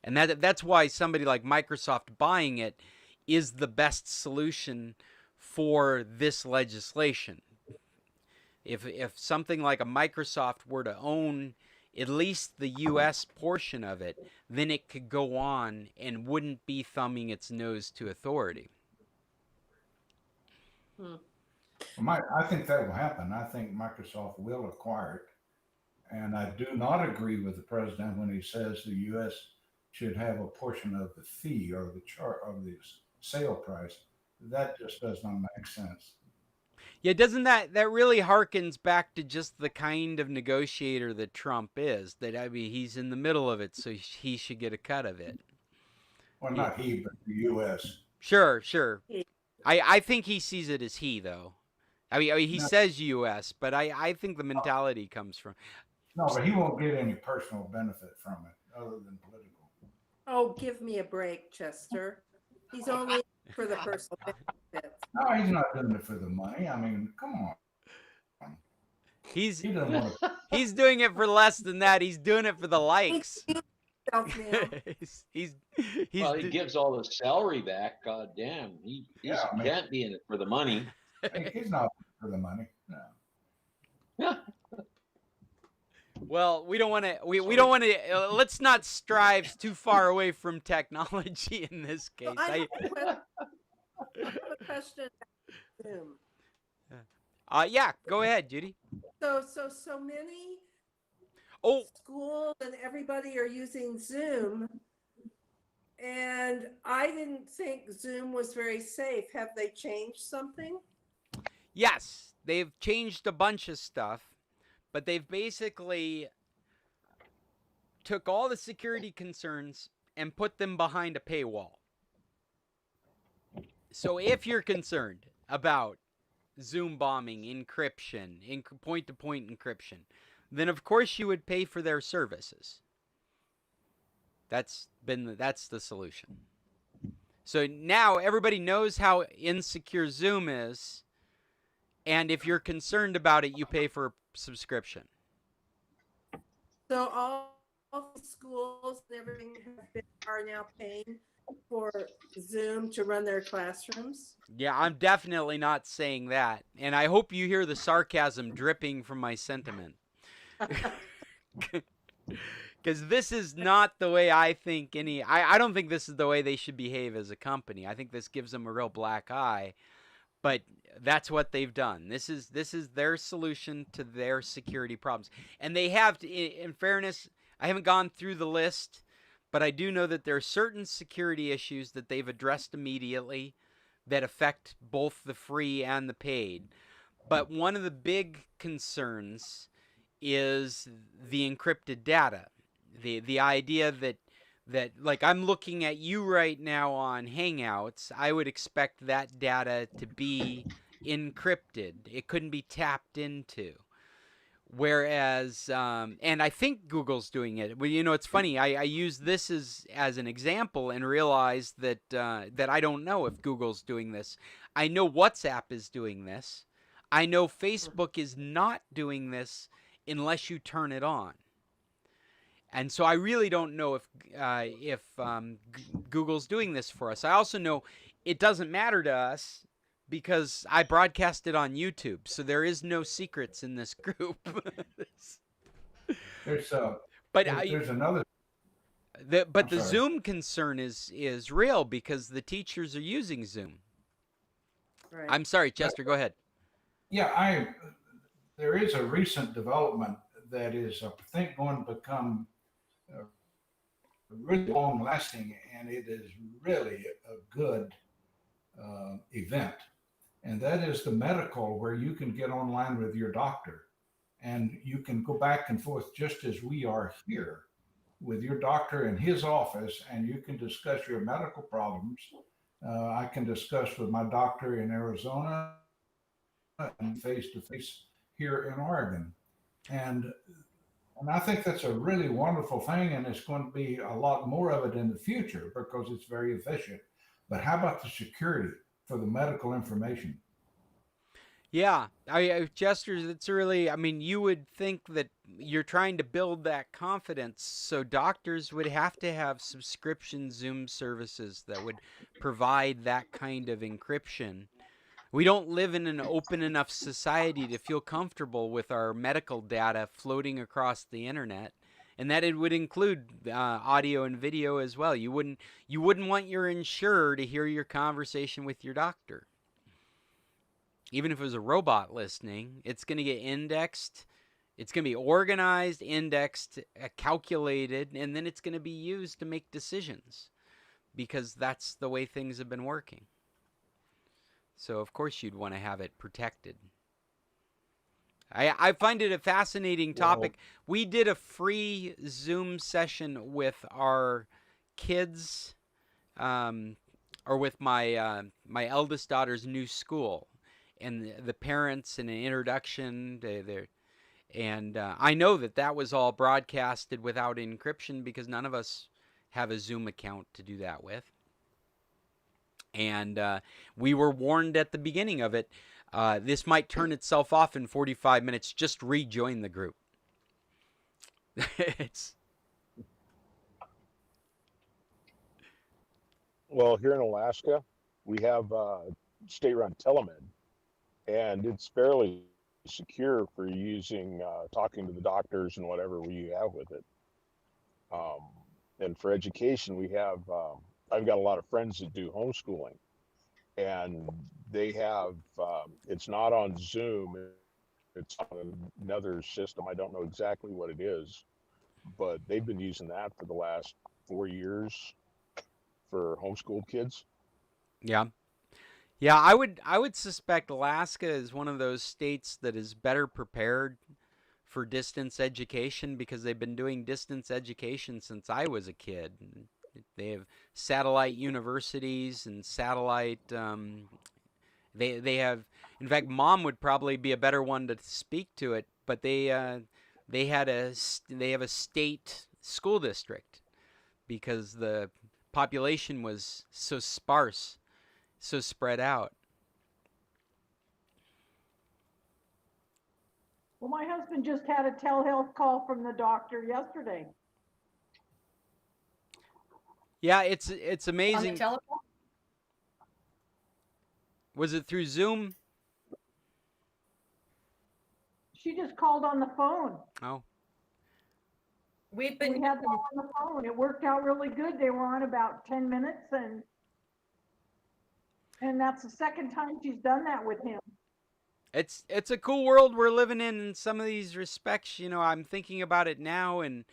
And that's why somebody like Microsoft buying it is the best solution for this legislation. If something like a Microsoft were to own at least the US portion of it, then it could go on and wouldn't be thumbing its nose to authority. I think that will happen. I think Microsoft will acquire it. And I do not agree with the president when he says the U.S. should have a portion of the fee or the chart of the sale price. That just does not make sense. Yeah, doesn't that really harkens back to just the kind of negotiator that Trump is? That, I mean, he's in the middle of it, so he should get a cut of it. Well, not he, but the U.S. Sure. I think he sees it as he, though. I mean he No. says U.S., but I think the mentality comes from. No, but he won't get any personal benefit from it other than political. Oh, give me a break, Chester. He's only for the personal benefits. No, he's not doing it for the money. I mean, come on. He's He doesn't want to. he's doing it for less than that. He's doing it for the likes. he's Well, he gives all the salary back. God damn, he can't be in it for the money. He's not for the money. No. Well, we don't want to. We don't want to. Let's not strive too far away from technology in this case. I have a question about Zoom. Yeah, go ahead, Judy. So many schools and everybody are using Zoom, and I didn't think Zoom was very safe. Have they changed something? Yes, they've changed a bunch of stuff, but they've basically took all the security concerns and put them behind a paywall. So if you're concerned about Zoom bombing, encryption, point-to-point encryption, then of course you would pay for their services. That's the solution. So now everybody knows how insecure Zoom is, and if you're concerned about it, you pay for a subscription. So all the schools and everything are now paying for Zoom to run their classrooms? Yeah, I'm definitely not saying that. And I hope you hear the sarcasm dripping from my sentiment. Because this is not the way I think I don't think this is the way they should behave as a company. I think this gives them a real black eye. But that's what they've done. This is their solution to their security problems. And they have, in fairness, I haven't gone through the list, but I do know that there are certain security issues that they've addressed immediately that affect both the free and the paid. But one of the big concerns is the encrypted data. The idea that like I'm looking at you right now on Hangouts, I would expect that data to be encrypted. It couldn't be tapped into. Whereas, and I think Google's doing it. Well, you know, it's funny. I use this as an example and realized that that I don't know if Google's doing this. I know WhatsApp is doing this. I know Facebook is not doing this unless you turn it on. And so I really don't know if Google's doing this for us. I also know it doesn't matter to us because I broadcast it on YouTube, so there is no secrets in this group. There's another. The Zoom concern is real because the teachers are using Zoom. Right. I'm sorry, Chester. Go ahead. Yeah, there is a recent development that is, I think, going to become really long lasting, and it is really a good event. And that is the medical, where you can get online with your doctor and you can go back and forth just as we are here with your doctor in his office, and you can discuss your medical problems. I can discuss with my doctor in Arizona and face to face here in Oregon. And and I think that's a really wonderful thing, and it's going to be a lot more of it in the future because it's very efficient. But how about the security for the medical information? Yeah, Jester, it's really, I mean, you would think that you're trying to build that confidence, so doctors would have to have subscription Zoom services that would provide that kind of encryption. We don't live in an open enough society to feel comfortable with our medical data floating across the internet. And that it would include audio and video as well. You wouldn't want your insurer to hear your conversation with your doctor. Even if it was a robot listening, it's going to get indexed. It's going to be organized, indexed, calculated, and then it's going to be used to make decisions because that's the way things have been working. So, of course, you'd want to have it protected. I find it a fascinating topic. We did a free Zoom session with our kids, or with my eldest daughter's new school, and the parents, and an introduction. And I know that was all broadcasted without encryption because none of us have a Zoom account to do that with. And we were warned at the beginning of it, this might turn itself off in 45 minutes. Just rejoin the group. It's Well, here in Alaska, we have state-run telemed, and it's fairly secure for using talking to the doctors and whatever we have with it. And for education, we have I've got a lot of friends that do homeschooling, and they have it's not on Zoom, it's on another system. I don't know exactly what it is, but they've been using that for the last 4 years for homeschooled kids. yeah. Yeah, I would suspect Alaska is one of those states that is better prepared for distance education because they've been doing distance education since I was a kid. They have satellite universities and satellite. They have. In fact, Mom would probably be a better one to speak to it. But they have a state school district because the population was so sparse, so spread out. Well, my husband just had a telehealth call from the doctor yesterday. Yeah, it's On the amazing. telephone? Was it through Zoom? She just called on the phone. Oh, We've We been had them on the phone. It worked out really good. They were on about 10 minutes, and that's the second time she's done that with him. it's a cool world we're living in some of these respects. I'm thinking about it now, and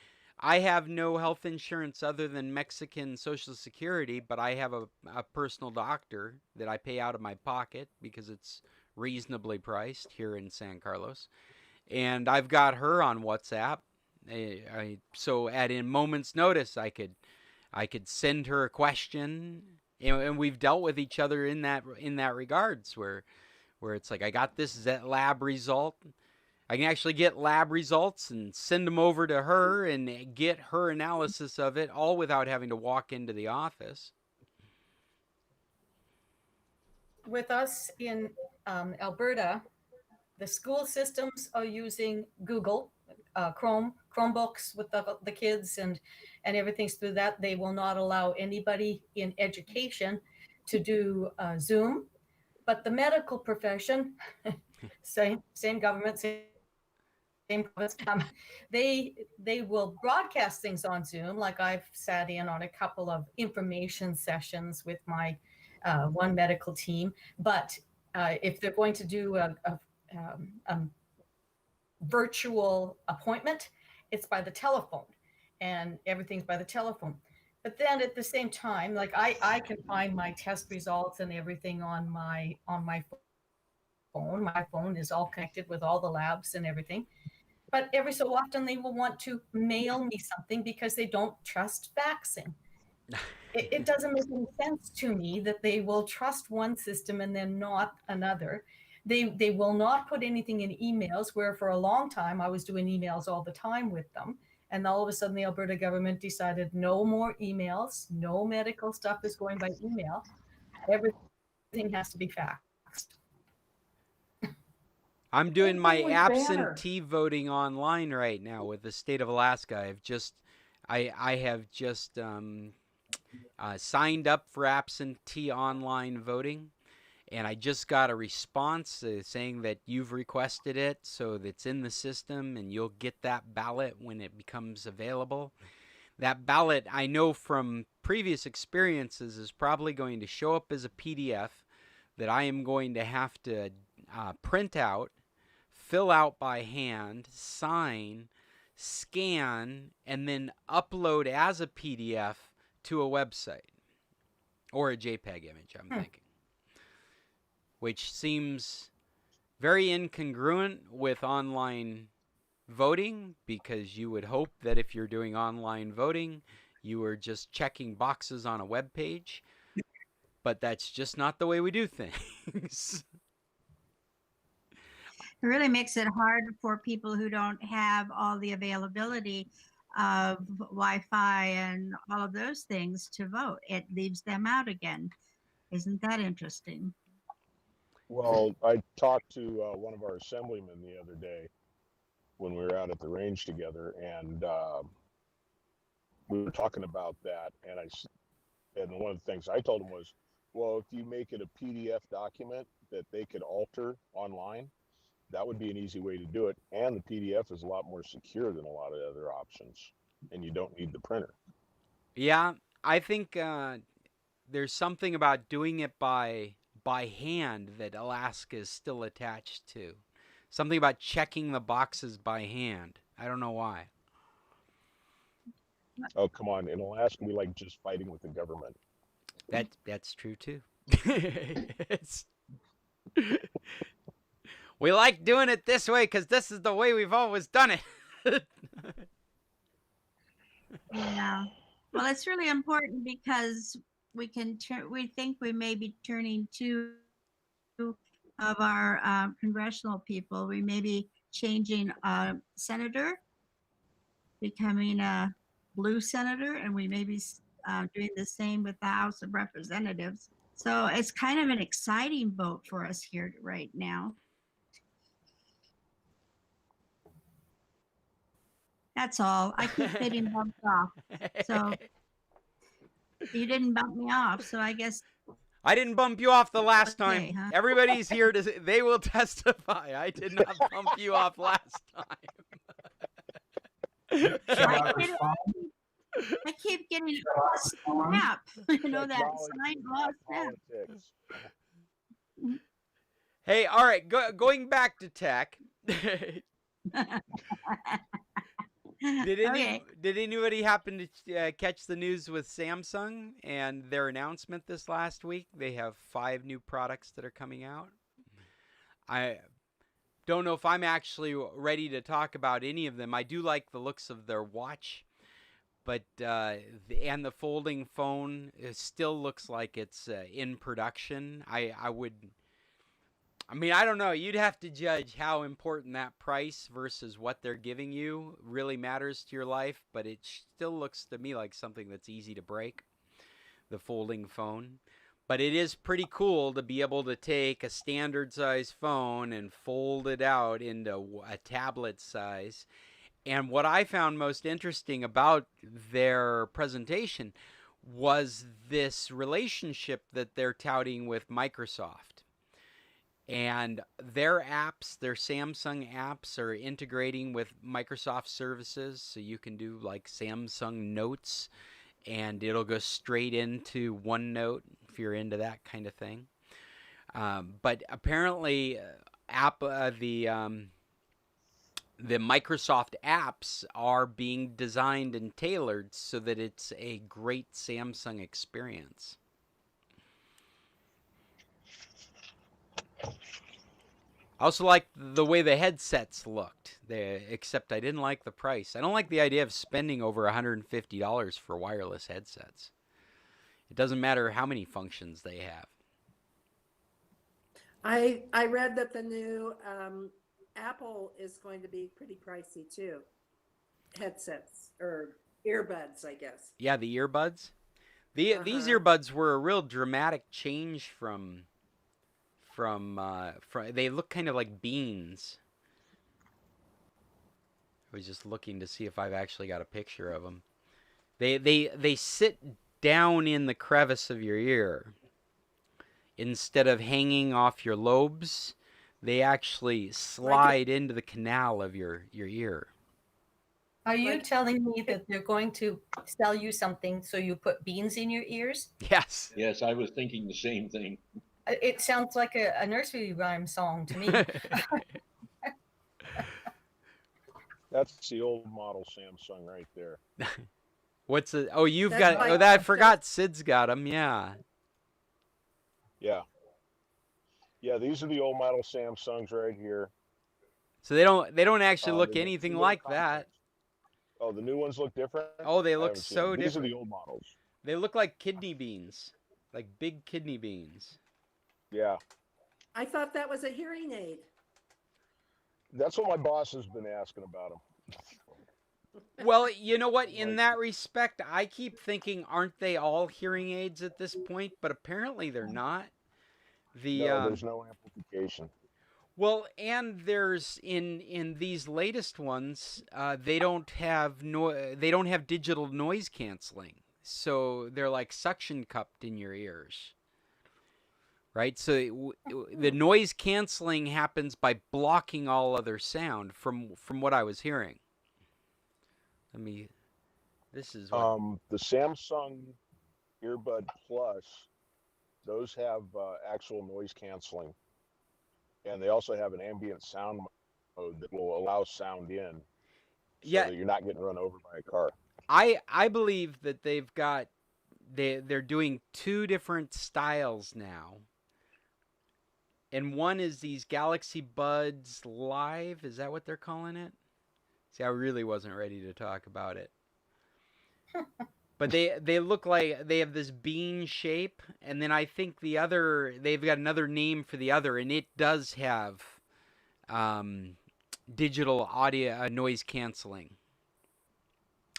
I have no health insurance other than Mexican Social Security, but I have a personal doctor that I pay out of my pocket because it's reasonably priced here in San Carlos. And I've got her on WhatsApp. So at a moment's notice, I could send her a question, and we've dealt with each other in that regards where it's like I got this lab result. I can actually get lab results and send them over to her and get her analysis of it, all without having to walk into the office. with us in Alberta, the school systems are using Google, Chromebooks with the kids and everything's through that. They will not allow anybody in education to do Zoom, but the medical profession, same government, same province, they will broadcast things on Zoom. Like I've sat in on a couple of information sessions with my one medical team, but if they're going to do a virtual appointment, it's by the telephone, and everything's by the telephone. But then at the same time, like I can find my test results and everything on my phone. My phone is all connected with all the labs and everything. But every so often they will want to mail me something because they don't trust faxing. It doesn't make any sense to me that they will trust one system and then not another. They will not put anything in emails, where for a long time I was doing emails all the time with them. And all of a sudden the Alberta government decided no more emails, no medical stuff is going by email. Everything has to be faxed. I'm doing Same my thing with Banner. absentee voting online right now with the state of Alaska. I have just signed up for absentee online voting, and I just got a response saying that you've requested it, so that's in the system, and you'll get that ballot when it becomes available. That ballot, I know from previous experiences, is probably going to show up as a PDF that I am going to have to print out, fill out by hand, sign, scan, and then upload as a PDF to a website or a JPEG image, I'm thinking, which seems very incongruent with online voting, because you would hope that if you're doing online voting, you are just checking boxes on a web page, but that's just not the way we do things. It really makes it hard for people who don't have all the availability of Wi-Fi and all of those things to vote. It leaves them out again. Isn't that interesting? Well, I talked to one of our assemblymen the other day when we were out at the range together, and we were talking about that. And one of the things I told him was, well, if you make it a PDF document that they could alter online, that would be an easy way to do it. And the PDF is a lot more secure than a lot of other options, and you don't need the printer. Yeah, I think there's something about doing it by hand that Alaska is still attached to. Something about checking the boxes by hand. I don't know why. Oh, come on. In Alaska, we like just fighting with the government. That's true too. We like doing it this way because this is the way we've always done it. Yeah. Well, it's really important because we think we may be turning two of our congressional people. We may be changing a senator, becoming a blue senator, and we may be doing the same with the House of Representatives. So it's kind of an exciting vote for us here right now. That's all. I keep getting bumped off. So you didn't bump me off. So I guess I didn't bump you off the last time. okay, huh? Everybody's here to they will testify. I did not bump you off last time. Shall I respond? I keep getting a snap. You know that sign lost snap. Politics. Hey, all right, going back to tech. Okay. Did anybody happen to catch the news with Samsung and their announcement this last week? They have 5 new products that are coming out. I don't know if I'm actually ready to talk about any of them. I do like the looks of their watch, but and the folding phone still looks like it's in production. I mean, I don't know. You'd have to judge how important that price versus what they're giving you really matters to your life, but it still looks to me like something that's easy to break, the folding phone. But it is pretty cool to be able to take a standard size phone and fold it out into a tablet size. And what I found most interesting about their presentation was this relationship that they're touting with Microsoft. And their apps, their Samsung apps, are integrating with Microsoft services. So you can do like Samsung Notes, and it'll go straight into OneNote if you're into that kind of thing. But apparently, the Microsoft apps are being designed and tailored so that it's a great Samsung experience. I also like the way the headsets looked, except I didn't like the price. I don't like the idea of spending over $150 for wireless headsets. It doesn't matter how many functions they have. I read that the new Apple is going to be pretty pricey too. Headsets or earbuds, I guess. Yeah, the earbuds. These Uh-huh. earbuds were a real dramatic change from they look kind of like beans. I was just looking to see if I've actually got a picture of them. They sit down in the crevice of your ear instead of hanging off your lobes. They actually Like it, slide into the canal of your ear. Are you like telling me that they're going to sell you something so you put beans in your ears? Yes. Yes, I was thinking the same thing. It sounds like a nursery rhyme song to me. That's the old model Samsung right there. What's the? Oh, you've that's got. my Oh, that I forgot. Sid's got them. Yeah. Yeah. Yeah, these are the old model Samsungs right here. So they don't actually look They got two anything little like that. contacts. Oh, the new ones look different? Oh, they I look haven't seen them. so These are different. the old models. They look like kidney beans, like big kidney beans. Yeah. I thought that was a hearing aid. That's what my boss has been asking about them. Well, you know what? In Like, that respect, I keep thinking, aren't they all hearing aids at this point? But apparently they're not. The no, there's no amplification. well, and there's in these latest ones, they don't have digital noise canceling, so they're like suction cupped in your ears, right? So the noise canceling happens by blocking all other sound from what I was hearing. Let me. This is what. The Samsung Earbud Plus, those have actual noise canceling, and they also have an ambient sound mode that will allow sound in, so Yeah, that you're not getting run over by a car. I believe that they're doing two different styles now. And one is these Galaxy Buds Live. Is that what they're calling it? See, I really wasn't ready to talk about it. But they look like they have this bean shape, and then I think they've got another name for the other, and it does have digital audio noise canceling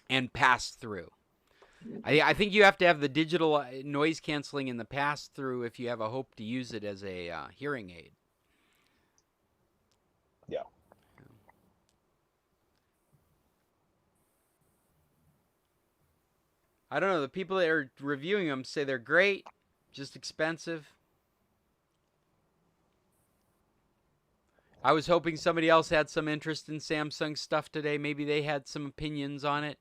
and pass through. I think you have to have the digital noise canceling in the pass through if you have a hope to use it as a hearing aid. Yeah. I don't know. The people that are reviewing them say they're great, just expensive. I was hoping somebody else had some interest in Samsung stuff today. Maybe they had some opinions on it.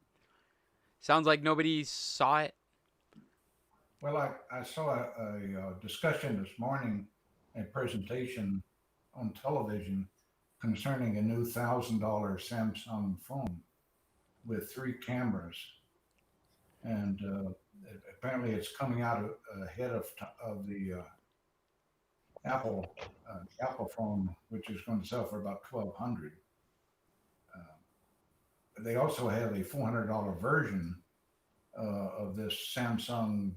Sounds like nobody saw it. Well, I saw a discussion this morning, a presentation on television concerning a new $1,000 Samsung phone with 3 cameras, and apparently it's coming out ahead of the Apple phone, which is going to sell for about 1,200. They also have a $400 version of this Samsung,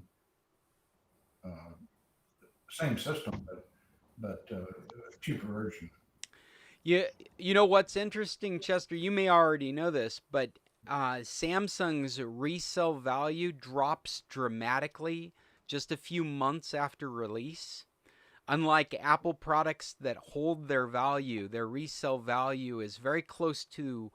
same system, but cheaper version. You know what's interesting, Chester? You may already know this, but Samsung's resale value drops dramatically just a few months after release. Unlike Apple products that hold their value, their resale value is very close to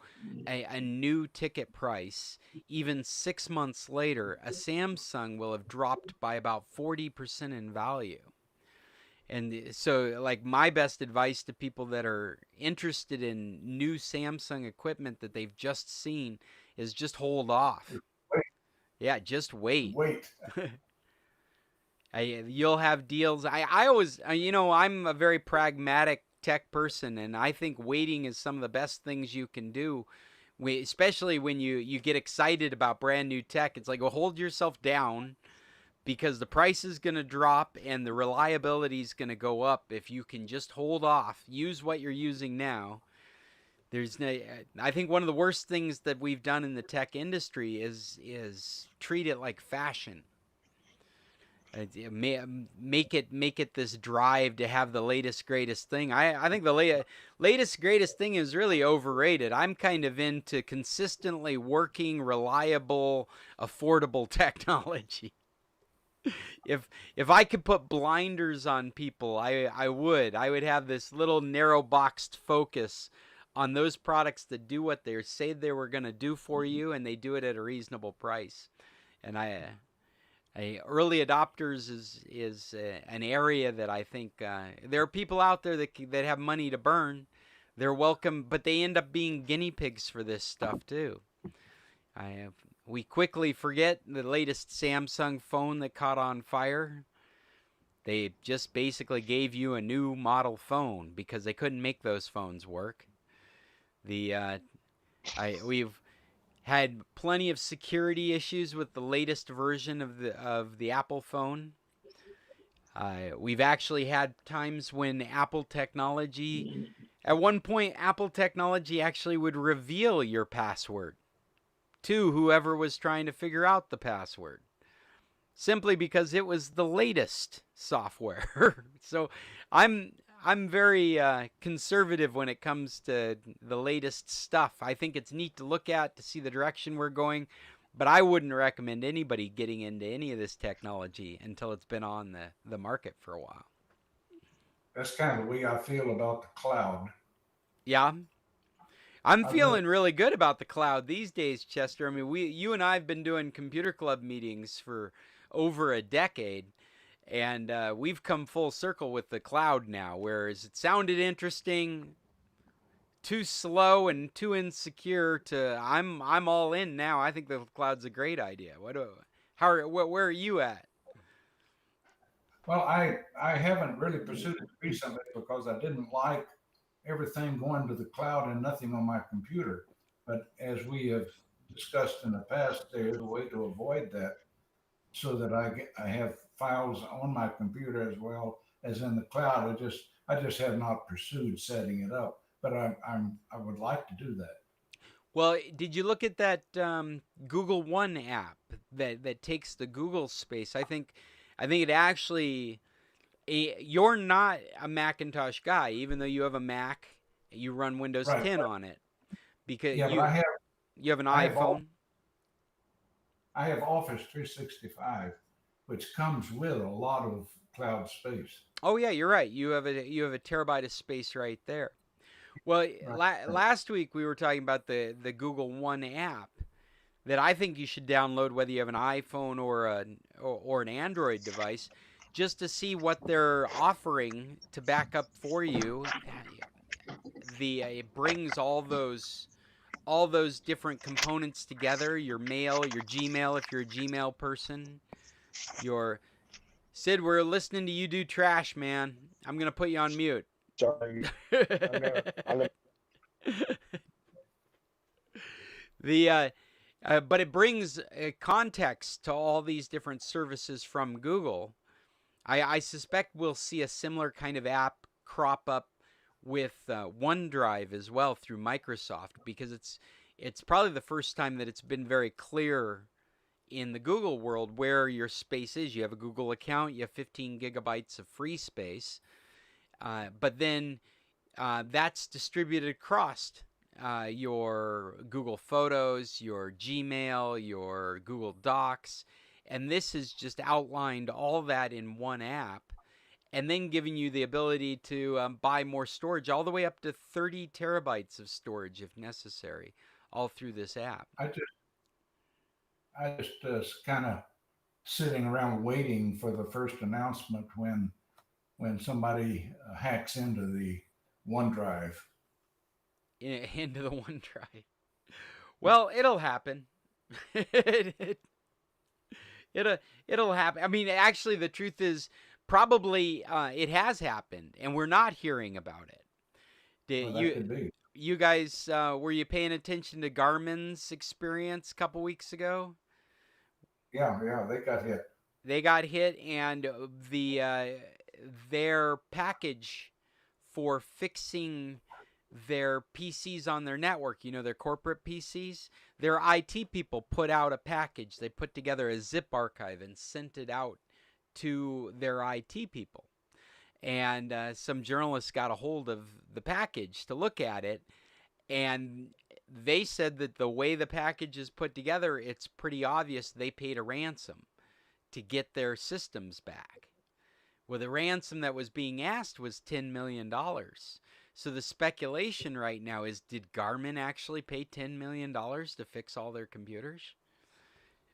a new ticket price. Even 6 months later, a Samsung will have dropped by about 40% in value. And so, like, my best advice to people that are interested in new Samsung equipment that they've just seen is just hold off. Wait. Yeah, just wait. Wait. You'll have deals. I always, I'm a very pragmatic tech person, and I think waiting is some of the best things you can do. Especially when you get excited about brand new tech. It's like, well, hold yourself down, because the price is going to drop and the reliability is going to go up if you can just hold off. Use what you're using now. I think one of the worst things that we've done in the tech industry is treat it like fashion. Make it this drive to have the latest greatest thing. I think the latest greatest thing is really overrated. I'm kind of into consistently working, reliable, affordable technology. If I could put blinders on people, I would. I would have this little narrow boxed focus on those products that do what they say they were going to do for you, and they do it at a reasonable price. And early adopters is an area that I think there are people out there that have money to burn. They're welcome, but they end up being guinea pigs for this stuff too. We quickly forget the latest Samsung phone that caught on fire. They just basically gave you a new model phone because they couldn't make those phones work. We've had plenty of security issues with the latest version of the Apple phone. We've actually had times when Apple technology, at one point, Apple technology actually would reveal your password to whoever was trying to figure out the password, simply because it was the latest software. So I'm very conservative when it comes to the latest stuff. I think it's neat to look at to see the direction we're going, but I wouldn't recommend anybody getting into any of this technology until it's been on the market for a while. That's kind of the way I feel about the cloud. Yeah. I'm I feeling really good about the cloud these days, Chester. I mean, you and I have been doing computer club meetings for over a decade, and we've come full circle with the cloud now. Whereas it sounded interesting, too slow and too insecure to I'm all in now. I think the cloud's a great idea. Where are you at? Well, I haven't really pursued it recently because I didn't like everything going to the cloud and nothing on my computer. But as we have discussed in the past, there is a way to avoid that so that I have files on my computer as well as in the cloud. I just have not pursued setting it up, but I would like to do that. Well, did you look at that Google One app that takes the Google space? I think it actually. You're not a Macintosh guy, even though you have a Mac. You run Windows Right. 10 on it because Yeah, but you have an I have iPhone. I have Office 365, which comes with a lot of cloud space. Oh yeah, you're right. You have a terabyte of space right there. Well, Right. last week we were talking about the Google One app that I think you should download whether you have an iPhone or an Android device, just to see what they're offering to back up for you. It brings all those different components together. Your mail, your Gmail if you're a Gmail person. Your Sid, we're listening to you do trash, man. I'm gonna put you on mute. Sorry. I'm gonna But it brings context to all these different services from Google. I suspect we'll see a similar kind of app crop up with OneDrive as well through Microsoft, because it's probably the first time that it's been very clear in the Google world where your space is. You have a Google account, you have 15 gigabytes of free space, but then that's distributed across your Google Photos, your Gmail, your Google Docs, and this has just outlined all that in one app, and then giving you the ability to buy more storage, all the way up to 30 terabytes of storage if necessary, all through this app. I just kind of sitting around waiting for the first announcement when somebody hacks into the OneDrive. Into the OneDrive. Well, it'll happen. It'll happen. I mean, actually, the truth is, probably it has happened, and we're not hearing about it. Did Well, that could be. you guys were you paying attention to Garmin's experience a couple weeks ago? Yeah, they got hit. They got hit, and their package for fixing their PCs on their network, their corporate PCs, their IT people put out a package. They put together a zip archive and sent it out to their IT people. And some journalists got a hold of the package to look at it, and they said that the way the package is put together, it's pretty obvious they paid a ransom to get their systems back. Well, the ransom that was being asked was $10 million. So the speculation right now is, did Garmin actually pay $10 million to fix all their computers?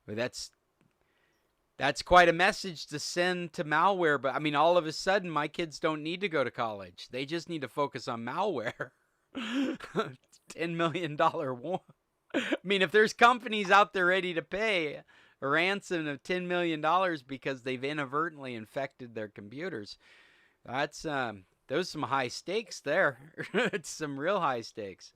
Well, that's quite a message to send to malware. But I mean, all of a sudden, my kids don't need to go to college. They just need to focus on malware. $10 million war. I mean, if there's companies out there ready to pay a ransom of $10 million because they've inadvertently infected their computers, that's those some high stakes there. It's some real high stakes.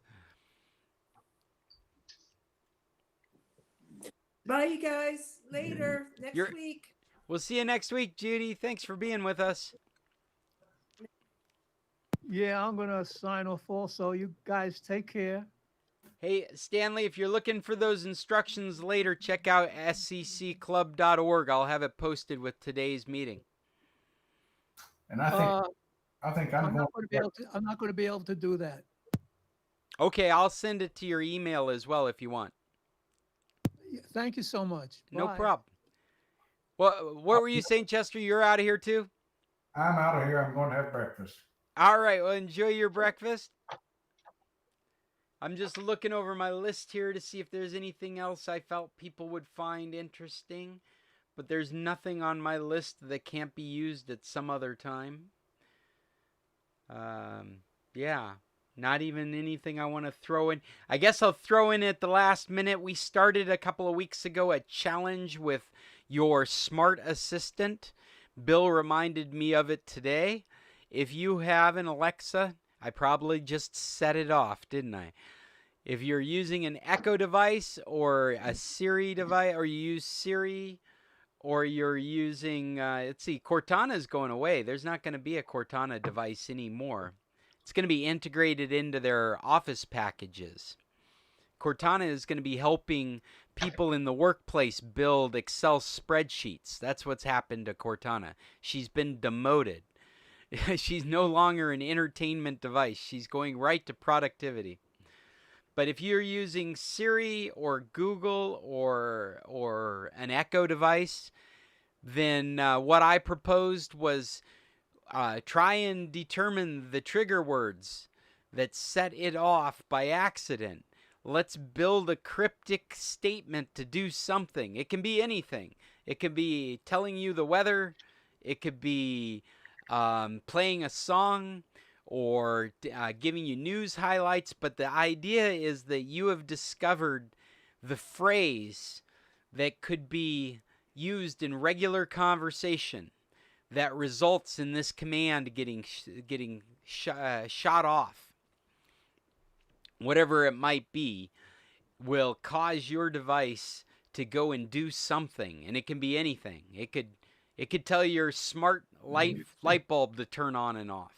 Bye, you guys. Later. Next week. We'll see you next week, Judy. Thanks for being with us. Yeah, I'm going to sign off also. You guys take care. Hey, Stanley, if you're looking for those instructions later, check out sccclub.org. I'll have it posted with today's meeting. And I think I'm not going to be able to do that. Okay, I'll send it to your email as well if you want. Thank you so much. No Bye. problem. Well, what were you saying, Chester? You're out of here too? I'm out of here. I'm going to have breakfast. All right. Well, enjoy your breakfast. I'm just looking over my list here to see if there's anything else I felt people would find interesting. But there's nothing on my list that can't be used at some other time. Yeah. Not even anything I want to throw in. I guess I'll throw in at the last minute. We started a couple of weeks ago a challenge with your smart assistant. Bill reminded me of it today. If you have an Alexa, I probably just set it off, didn't I? If you're using an Echo device or a Siri device, or you use Siri, or you're using, let's see, Cortana's going away. There's not going to be a Cortana device anymore. It's going to be integrated into their Office packages. Cortana is going to be helping people in the workplace build Excel spreadsheets. That's what's happened to Cortana. She's been demoted. She's no longer an entertainment device. She's going right to productivity. But if you're using Siri or Google or an Echo device, then what I proposed was try and determine the trigger words that set it off by accident. Let's build a cryptic statement to do something. It can be anything. It could be telling you the weather. It could be playing a song or giving you news highlights. But the idea is that you have discovered the phrase that could be used in regular conversation that results in this command getting shot off. Whatever it might be will cause your device to go and do something, and it can be anything. It could tell your smart light bulb to turn on and off.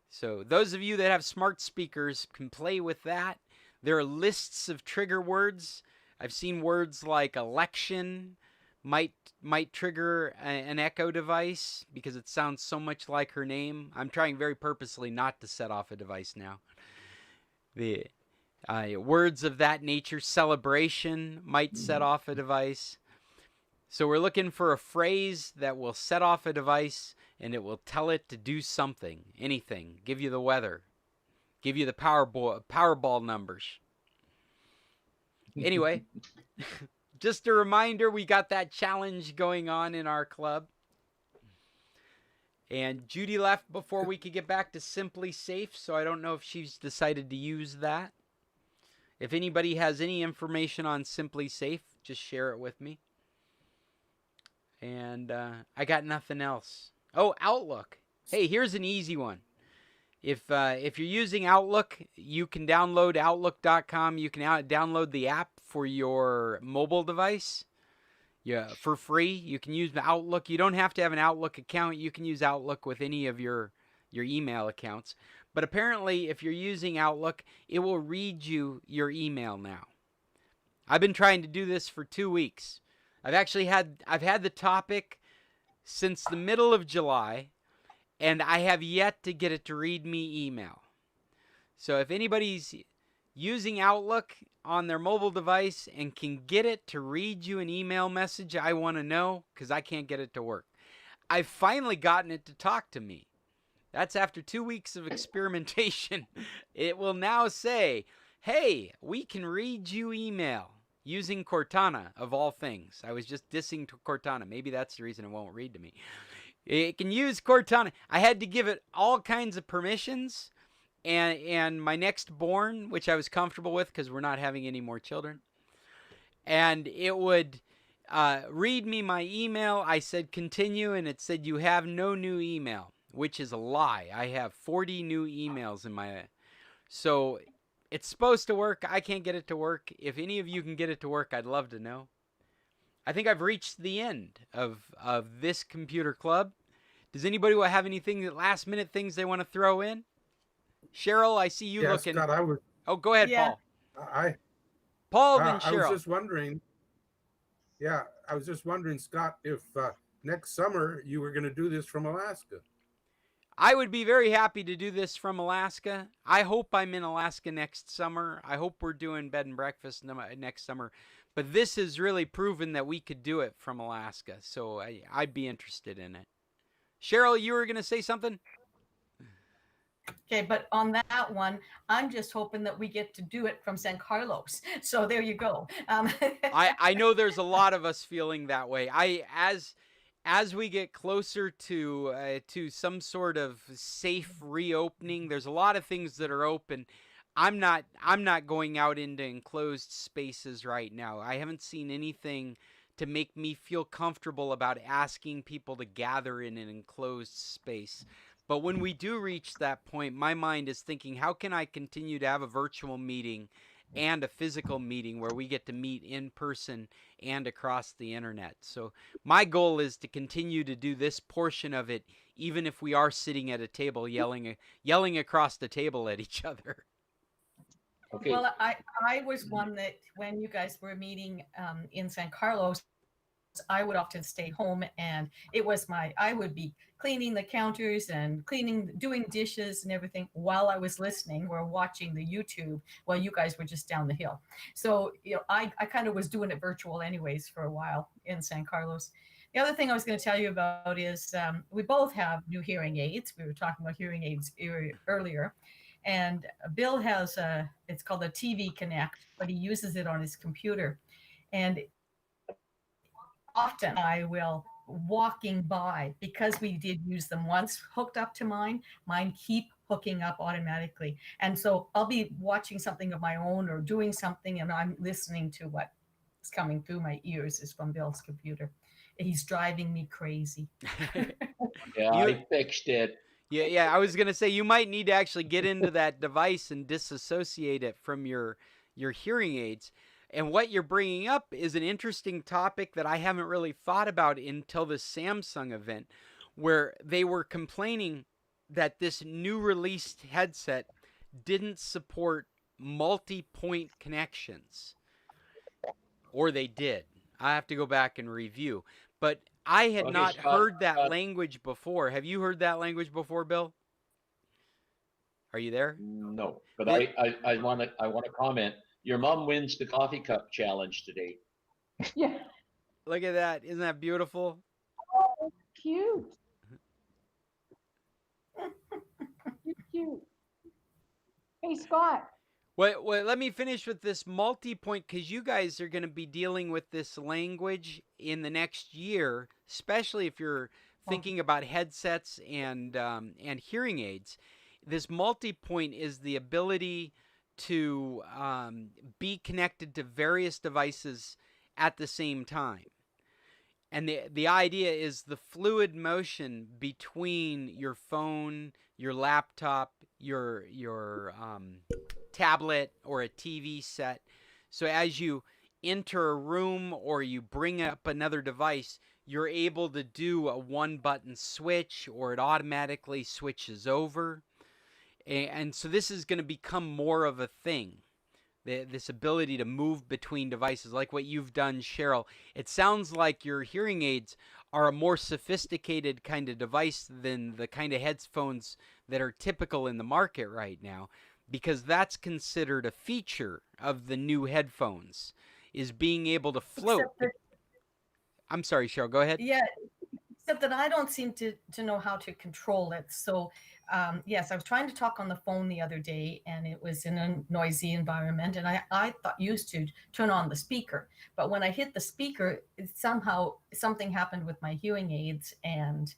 So those of you that have smart speakers can play with that. There are lists of trigger words. I've seen words like election might trigger an Echo device because it sounds so much like her name. I'm trying very purposely not to set off a device now. The words of that nature, celebration, might set off a device. So we're looking for a phrase that will set off a device and it will tell it to do something, anything, give you the weather, give you the Powerball numbers. Anyway, just a reminder, we got that challenge going on in our club. And Judy left before we could get back to Simply Safe, so I don't know if she's decided to use that. If anybody has any information on Simply Safe, just share it with me. And I got nothing else. Oh, Outlook. Hey, here's an easy one. If you're using Outlook, you can download Outlook.com. You can download the app for your mobile device. Yeah, for free. You can use Outlook. You don't have to have an Outlook account. You can use Outlook with any of your email accounts. But apparently, if you're using Outlook, it will read you your email now. I've been trying to do this for 2 weeks. I've had the topic since the middle of July, and I have yet to get it to read me email. So if anybody's using Outlook on their mobile device and can get it to read you an email message, I want to know, because I can't get it to work. I've finally gotten it to talk to me. That's after 2 weeks of experimentation. It will now say, hey, we can read you email using Cortana, of all things. I was just dissing to Cortana. Maybe that's the reason it won't read to me. It can use Cortana. I had to give it all kinds of permissions. And my next born, which I was comfortable with because we're not having any more children, and it would read me my email. I said continue, and it said you have no new email, which is a lie. I have 40 new emails in my... So it's supposed to work. I can't get it to work. If any of you can get it to work, I'd love to know. I think I've reached the end of this computer club. Does anybody have anything, last minute things they want to throw in? Cheryl, I see you Yeah, looking. Scott, I was, Oh, go ahead, Yeah. Paul. Paul, then I was Cheryl. just wondering. Yeah, I was just wondering, Scott, if next summer you were going to do this from Alaska. I would be very happy to do this from Alaska. I hope I'm in Alaska next summer. I hope we're doing bed and breakfast next summer. But this has really proven that we could do it from Alaska. So I'd be interested in it. Cheryl, you were going to say something? Okay, but on that one, I'm just hoping that we get to do it from San Carlos. So there you go. I know there's a lot of us feeling that way. As we get closer to some sort of safe reopening, there's a lot of things that are open. I'm not going out into enclosed spaces right now. I haven't seen anything to make me feel comfortable about asking people to gather in an enclosed space. But when we do reach that point, my mind is thinking, how can I continue to have a virtual meeting and a physical meeting where we get to meet in person and across the internet? So my goal is to continue to do this portion of it, even if we are sitting at a table yelling across the table at each other. Okay. Well, I was one that when you guys were meeting in San Carlos, I would often stay home, and I would be cleaning the counters and doing dishes and everything while I was listening or watching the YouTube while you guys were just down the hill. So, I kind of was doing it virtual anyways for a while in San Carlos. The other thing I was going to tell you about is we both have new hearing aids. We were talking about hearing aids earlier. And Bill has it's called a TV Connect, but he uses it on his computer. And often I will, walking by, because we did use them once, hooked up to mine keep hooking up automatically. And so I'll be watching something of my own or doing something, and I'm listening to what is coming through my ears is from Bill's computer. He's driving me crazy. Yeah, I fixed it. Yeah, I was going to say, you might need to actually get into that device and disassociate it from your hearing aids. And what you're bringing up is an interesting topic that I haven't really thought about until the Samsung event, where they were complaining that this new released headset didn't support multi-point connections. Or they did. I have to go back and review. But I had not heard that language before. Have you heard that language before, Bill? Are you there? No, but I want to comment. Your mom wins the coffee cup challenge today. Yeah. Look at that. Isn't that beautiful? Oh, cute. Cute. Hey, Scott. Well, let me finish with this multi-point, because you guys are going to be dealing with this language in the next year, especially if you're thinking about headsets and hearing aids. This multi-point is the ability to be connected to various devices at the same time. And the idea is the fluid motion between your phone, your laptop, your tablet, or a TV set. So as you enter a room or you bring up another device, you're able to do a one-button switch, or it automatically switches over. And so this is going to become more of a thing. this ability to move between devices, like what you've done, Cheryl. It sounds like your hearing aids are a more sophisticated kind of device than the kind of headphones that are typical in the market right now, because that's considered a feature of the new headphones, is being able to float. Except that, I'm sorry, Cheryl, go ahead. yeah, except that I don't seem to know how to control it. So yes, I was trying to talk on the phone the other day, and it was in a noisy environment, and I thought used to turn on the speaker, but when I hit the speaker, somehow something happened with my hearing aids, and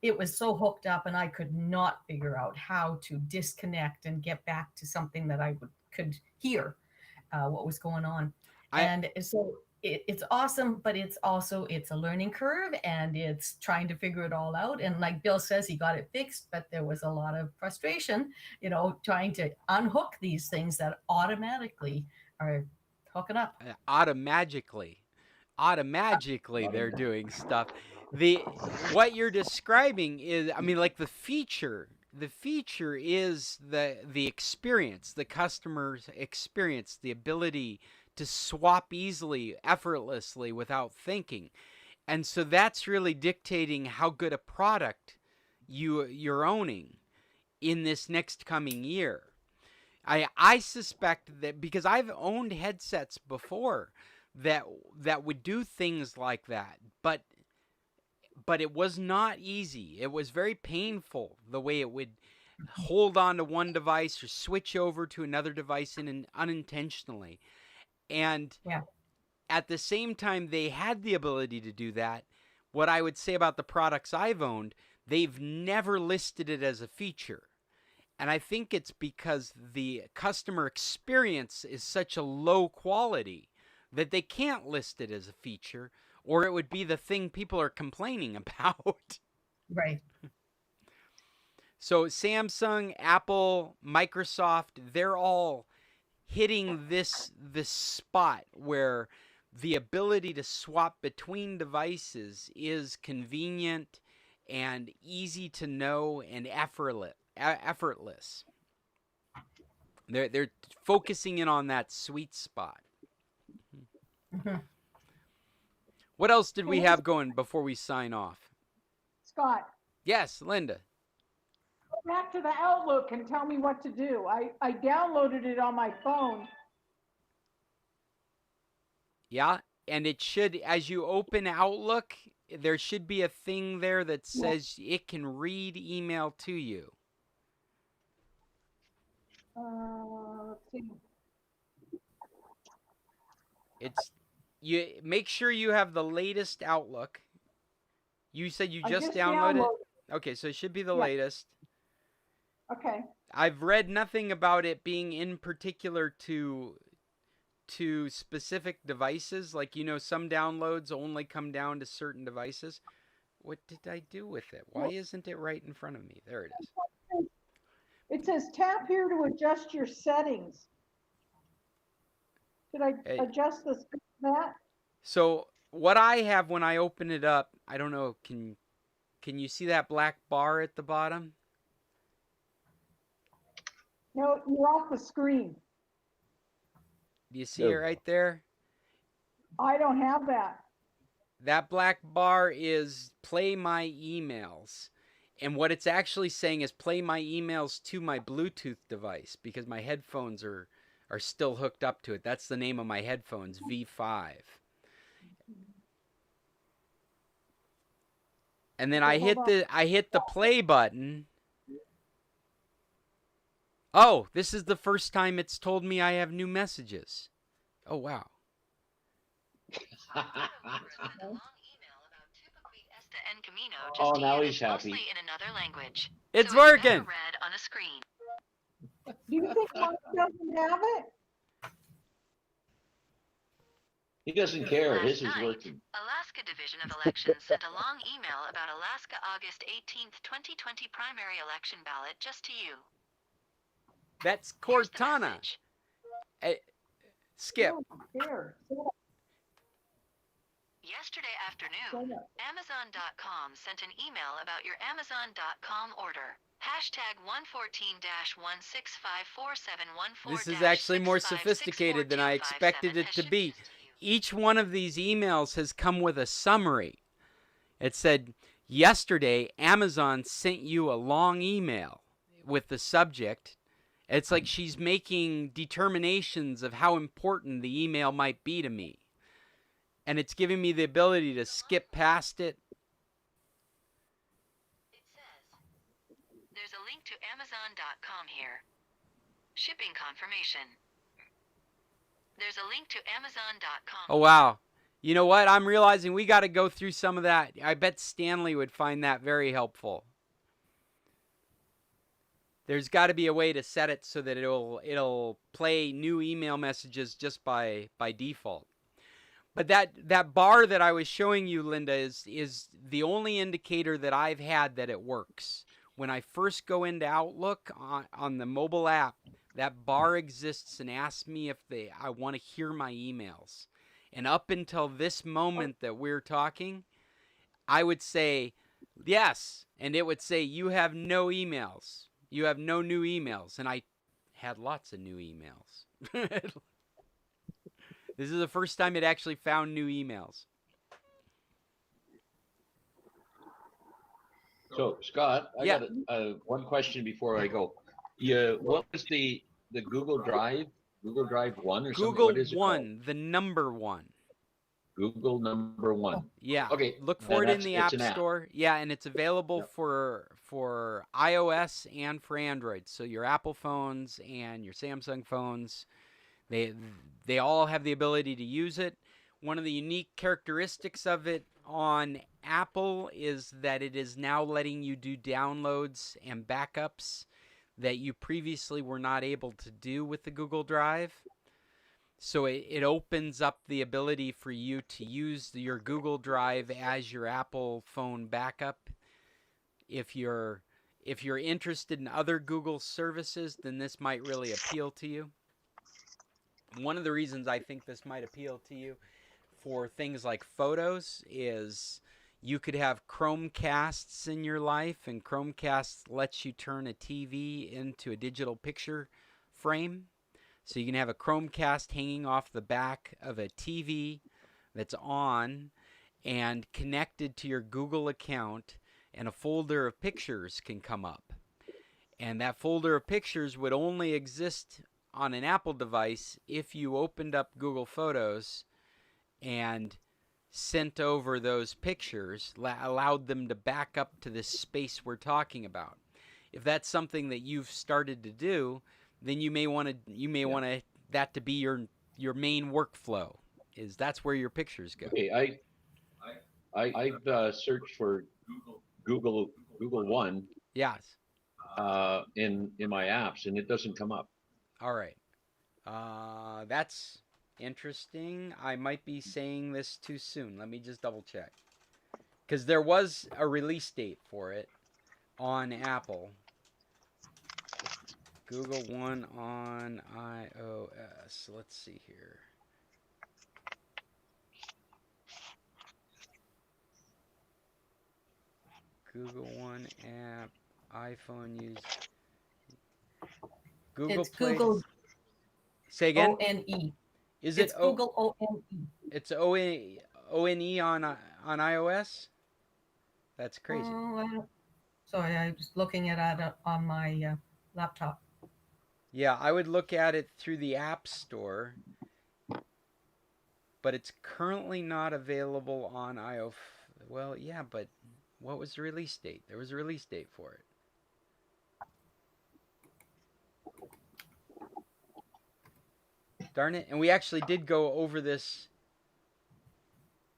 it was so hooked up, and I could not figure out how to disconnect and get back to something that I could hear what was going on. And so it's awesome, but it's a learning curve, and it's trying to figure it all out. And like Bill says, he got it fixed, but there was a lot of frustration, trying to unhook these things that automatically are hooking up. Automatically they're doing stuff. What you're describing is, I mean, like the feature is the experience, the customer's experience, the ability to swap easily, effortlessly, without thinking. And so that's really dictating how good a product you're owning in this next coming year. I suspect that, because I've owned headsets before that would do things like that, but it was not easy. It was very painful the way it would hold on to one device or switch over to another device unintentionally. And at the same time they had the ability to do that, what I would say about the products I've owned, they've never listed it as a feature. And I think it's because the customer experience is such a low quality that they can't list it as a feature, or it would be the thing people are complaining about. Right. So Samsung, Apple, Microsoft, they're all hitting this spot where the ability to swap between devices is convenient and easy to know and effortless. They're focusing in on that sweet spot. Mm-hmm. What else did we have going before we sign off? Scott, Yes, Linda. go back to the Outlook and tell me what to do. I downloaded it on my phone. Yeah, and it should, as you open Outlook, there should be a thing there that says it can read email to you. Let's see. You make sure you have the latest Outlook. You said you I just just downloaded it? downloaded. Okay, so it should be the Yeah. latest. Okay. I've read nothing about it being in particular to specific devices. Like, some downloads only come down to certain devices. What did I do with it? Why isn't it right in front of me? There it is. It says tap here to adjust your settings. Should I adjust that? So what I have when I open it up, I don't know, can you see that black bar at the bottom? No, you're off the screen. Do you see it right there? I don't have that. That black bar is play my emails. And what it's actually saying is play my emails to my Bluetooth device, because my headphones are still hooked up to it. That's the name of my headphones, V5. And then I hit the play button. Oh, this is the first time it's told me I have new messages. Oh, wow. Oh, now he's happy. In another language. It's So working. Read on a screen. Do you think Mark doesn't have it? He doesn't care. Last His is night, working. Alaska Division of Elections sent a long email about Alaska August 18th, 2020 primary election ballot just to you. That's Here's the Cortana. message. Skip. Here. Yesterday afternoon, Amazon.com sent an email about your Amazon.com order. Hashtag 114-1654714 This is actually more sophisticated than I expected it to be. Each one of these emails has come with a summary. It said, yesterday, Amazon sent you a long email with the subject. It's like she's making determinations of how important the email might be to me. And it's giving me the ability to skip past it. It says, there's a link to Amazon.com here. Shipping confirmation. There's a link to Amazon.com. Oh, wow. You know what? I'm realizing we got to go through some of that. I bet Stanley would find that very helpful. There's got to be a way to set it so that it'll play new email messages just by default. But that bar that I was showing you, Linda, is the only indicator that I've had that it works. When I first go into Outlook on the mobile app, that bar exists and asks me if I want to hear my emails. And up until this moment that we're talking, I would say yes, and it would say you have no emails. You have no new emails, and I had lots of new emails. This is the first time it actually found new emails. So, Scott, I Yeah. got one question before I go. What was the Google Drive? Google Drive 1 or something? Google What is it called? One, the number one. Google number 1. Yeah. Okay. Look for it in the it's App an app. Store. Yeah, and it's available Yep. for iOS and for Android. So your Apple phones and your Samsung phones, they all have the ability to use it. One of the unique characteristics of it on Apple is that it is now letting you do downloads and backups that you previously were not able to do with the Google Drive. So it opens up the ability for you to use your Google Drive as your Apple phone backup. If you're interested in other Google services, then this might really appeal to you. One of the reasons I think this might appeal to you for things like photos is you could have Chromecasts in your life, and Chromecast lets you turn a TV into a digital picture frame. So you can have a Chromecast hanging off the back of a TV that's on and connected to your Google account, and a folder of pictures can come up. And that folder of pictures would only exist on an Apple device if you opened up Google Photos and sent over those picters, allowed them to back up to this space we're talking about. If that's something that you've started to do, then you may want that to be your main workflow. That's where your pictures go. Okay, I've searched for Google One Yes. in my apps, and it doesn't come up. All right. That's interesting. I might be saying this too soon. Let me just double check. Because there was a release date for it on Apple. Google One on iOS. Let's see here. Google One app, iPhone use. Google It's Play. Google Say again. O-N-E. Is It's it Google O-N-E. It's O-N-E on iOS? That's crazy. Oh, sorry, I was looking at it on my laptop. Yeah, I would look at it through the App Store, but it's currently not available on iOS. Well, yeah, but what was the release date? There was a release date for it. Darn it. And we actually did go over this.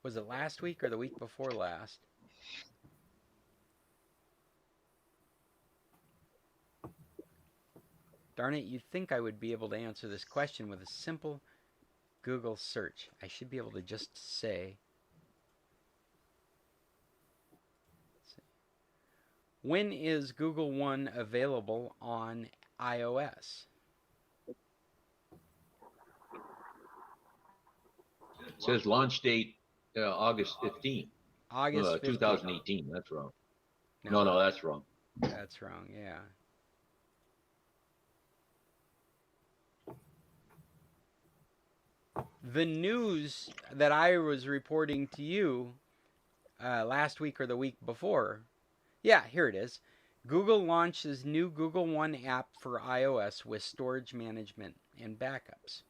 Was it last week or the week before last? Darn it, you'd think I would be able to answer this question with a simple Google search. I should be able to just say, when is Google One available on iOS? It says launch date August 15th. August 15th. 2018. That's wrong. No, that's wrong. That's wrong. Yeah. The news that I was reporting to you last week or the week before. Yeah, here it is. Google launches new Google One app for iOS with storage management and backups.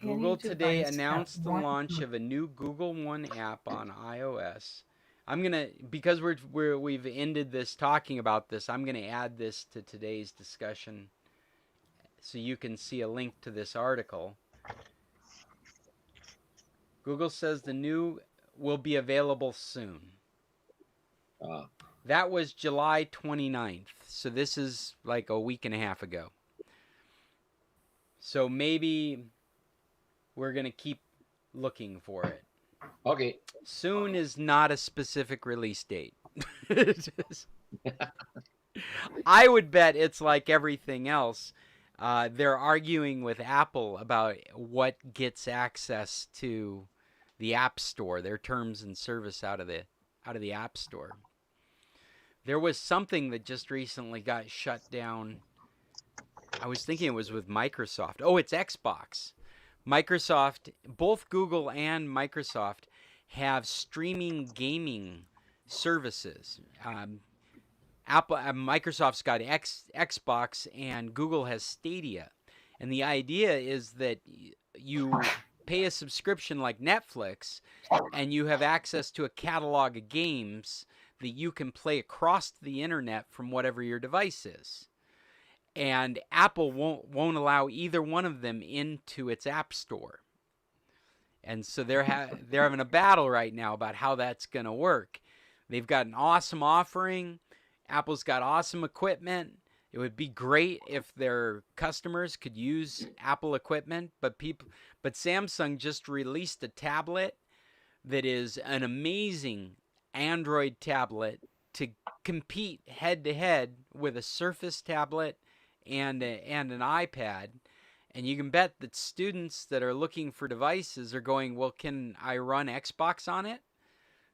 Google today announced the launch of a new Google One app on iOS. I'm gonna, because we've ended this talking about this, I'm gonna add this to today's discussion so you can see a link to this article. Google says the new will be available soon. That was July 29th, so this is like a week and a half ago. So maybe we're gonna keep looking for it. Okay. Soon is not a specific release date. I would bet it's like everything else. They're arguing with Apple about what gets access to the App Store, their terms and service out of the App Store. There was something that just recently got shut down. I was thinking it was with Microsoft. Oh, it's Xbox. Microsoft, both Google and Microsoft have streaming gaming services. Microsoft's got Xbox and Google has Stadia. And the idea is that you pay a subscription like Netflix and you have access to a catalog of games that you can play across the internet from whatever your device is. And Apple won't allow either one of them into its App Store. And so they're having a battle right now about how that's going to work. They've got an awesome offering. Apple's got awesome equipment. It would be great if their customers could use Apple equipment, but Samsung just released a tablet that is an amazing Android tablet to compete head to head with a Surface tablet and an iPad. And you can bet that students that are looking for devices are going, well, can I run Xbox on it?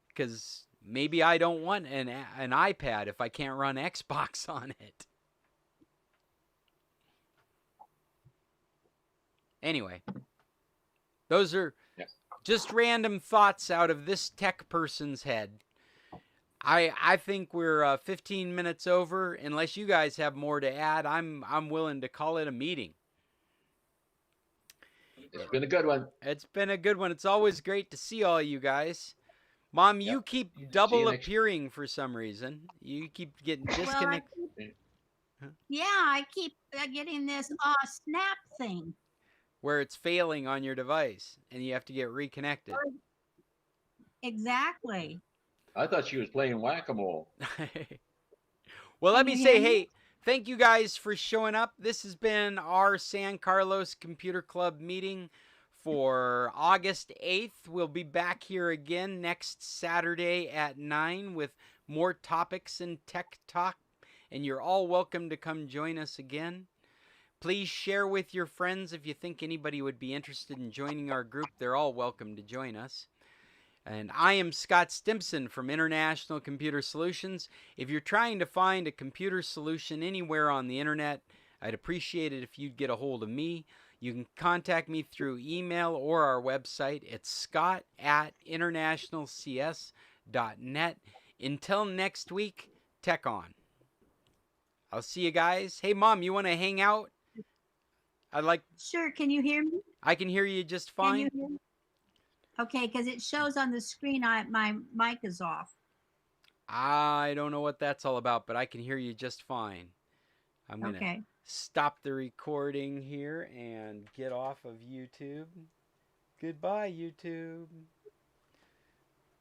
Because maybe I don't want an iPad if I can't run Xbox on it. Anyway, those are just random thoughts out of this tech person's head. I think we're 15 minutes over. Unless you guys have more to add, I'm willing to call it a meeting. It's been a good one. It's been a good one. It's always great to see all you guys. Mom, you keep double appearing for some reason. You keep getting disconnected. I keep getting this snap thing. Where it's failing on your device and you have to get reconnected. Exactly. I thought she was playing whack-a-mole. Well, let me say, hey, thank you guys for showing up. This has been our San Carlos Computer Club meeting for August 8th. We'll be back here again next Saturday at 9 with more topics and tech talk. And you're all welcome to come join us again. Please share with your friends if you think anybody would be interested in joining our group. They're all welcome to join us. And I am Scott Stimpson from International Computer Solutions. If you're trying to find a computer solution anywhere on the internet, I'd appreciate it if you'd get a hold of me. You can contact me through email or our website. It's scott@internationalcs.net. Until next week, tech on. I'll see you guys. Hey, Mom, you want to hang out? Sure. Can you hear me? I can hear you just fine. Can you hear me? Okay, because it shows on the screen my mic is off. I don't know what that's all about, but I can hear you just fine. I'm going to stop the recording here and get off of YouTube. Goodbye, YouTube.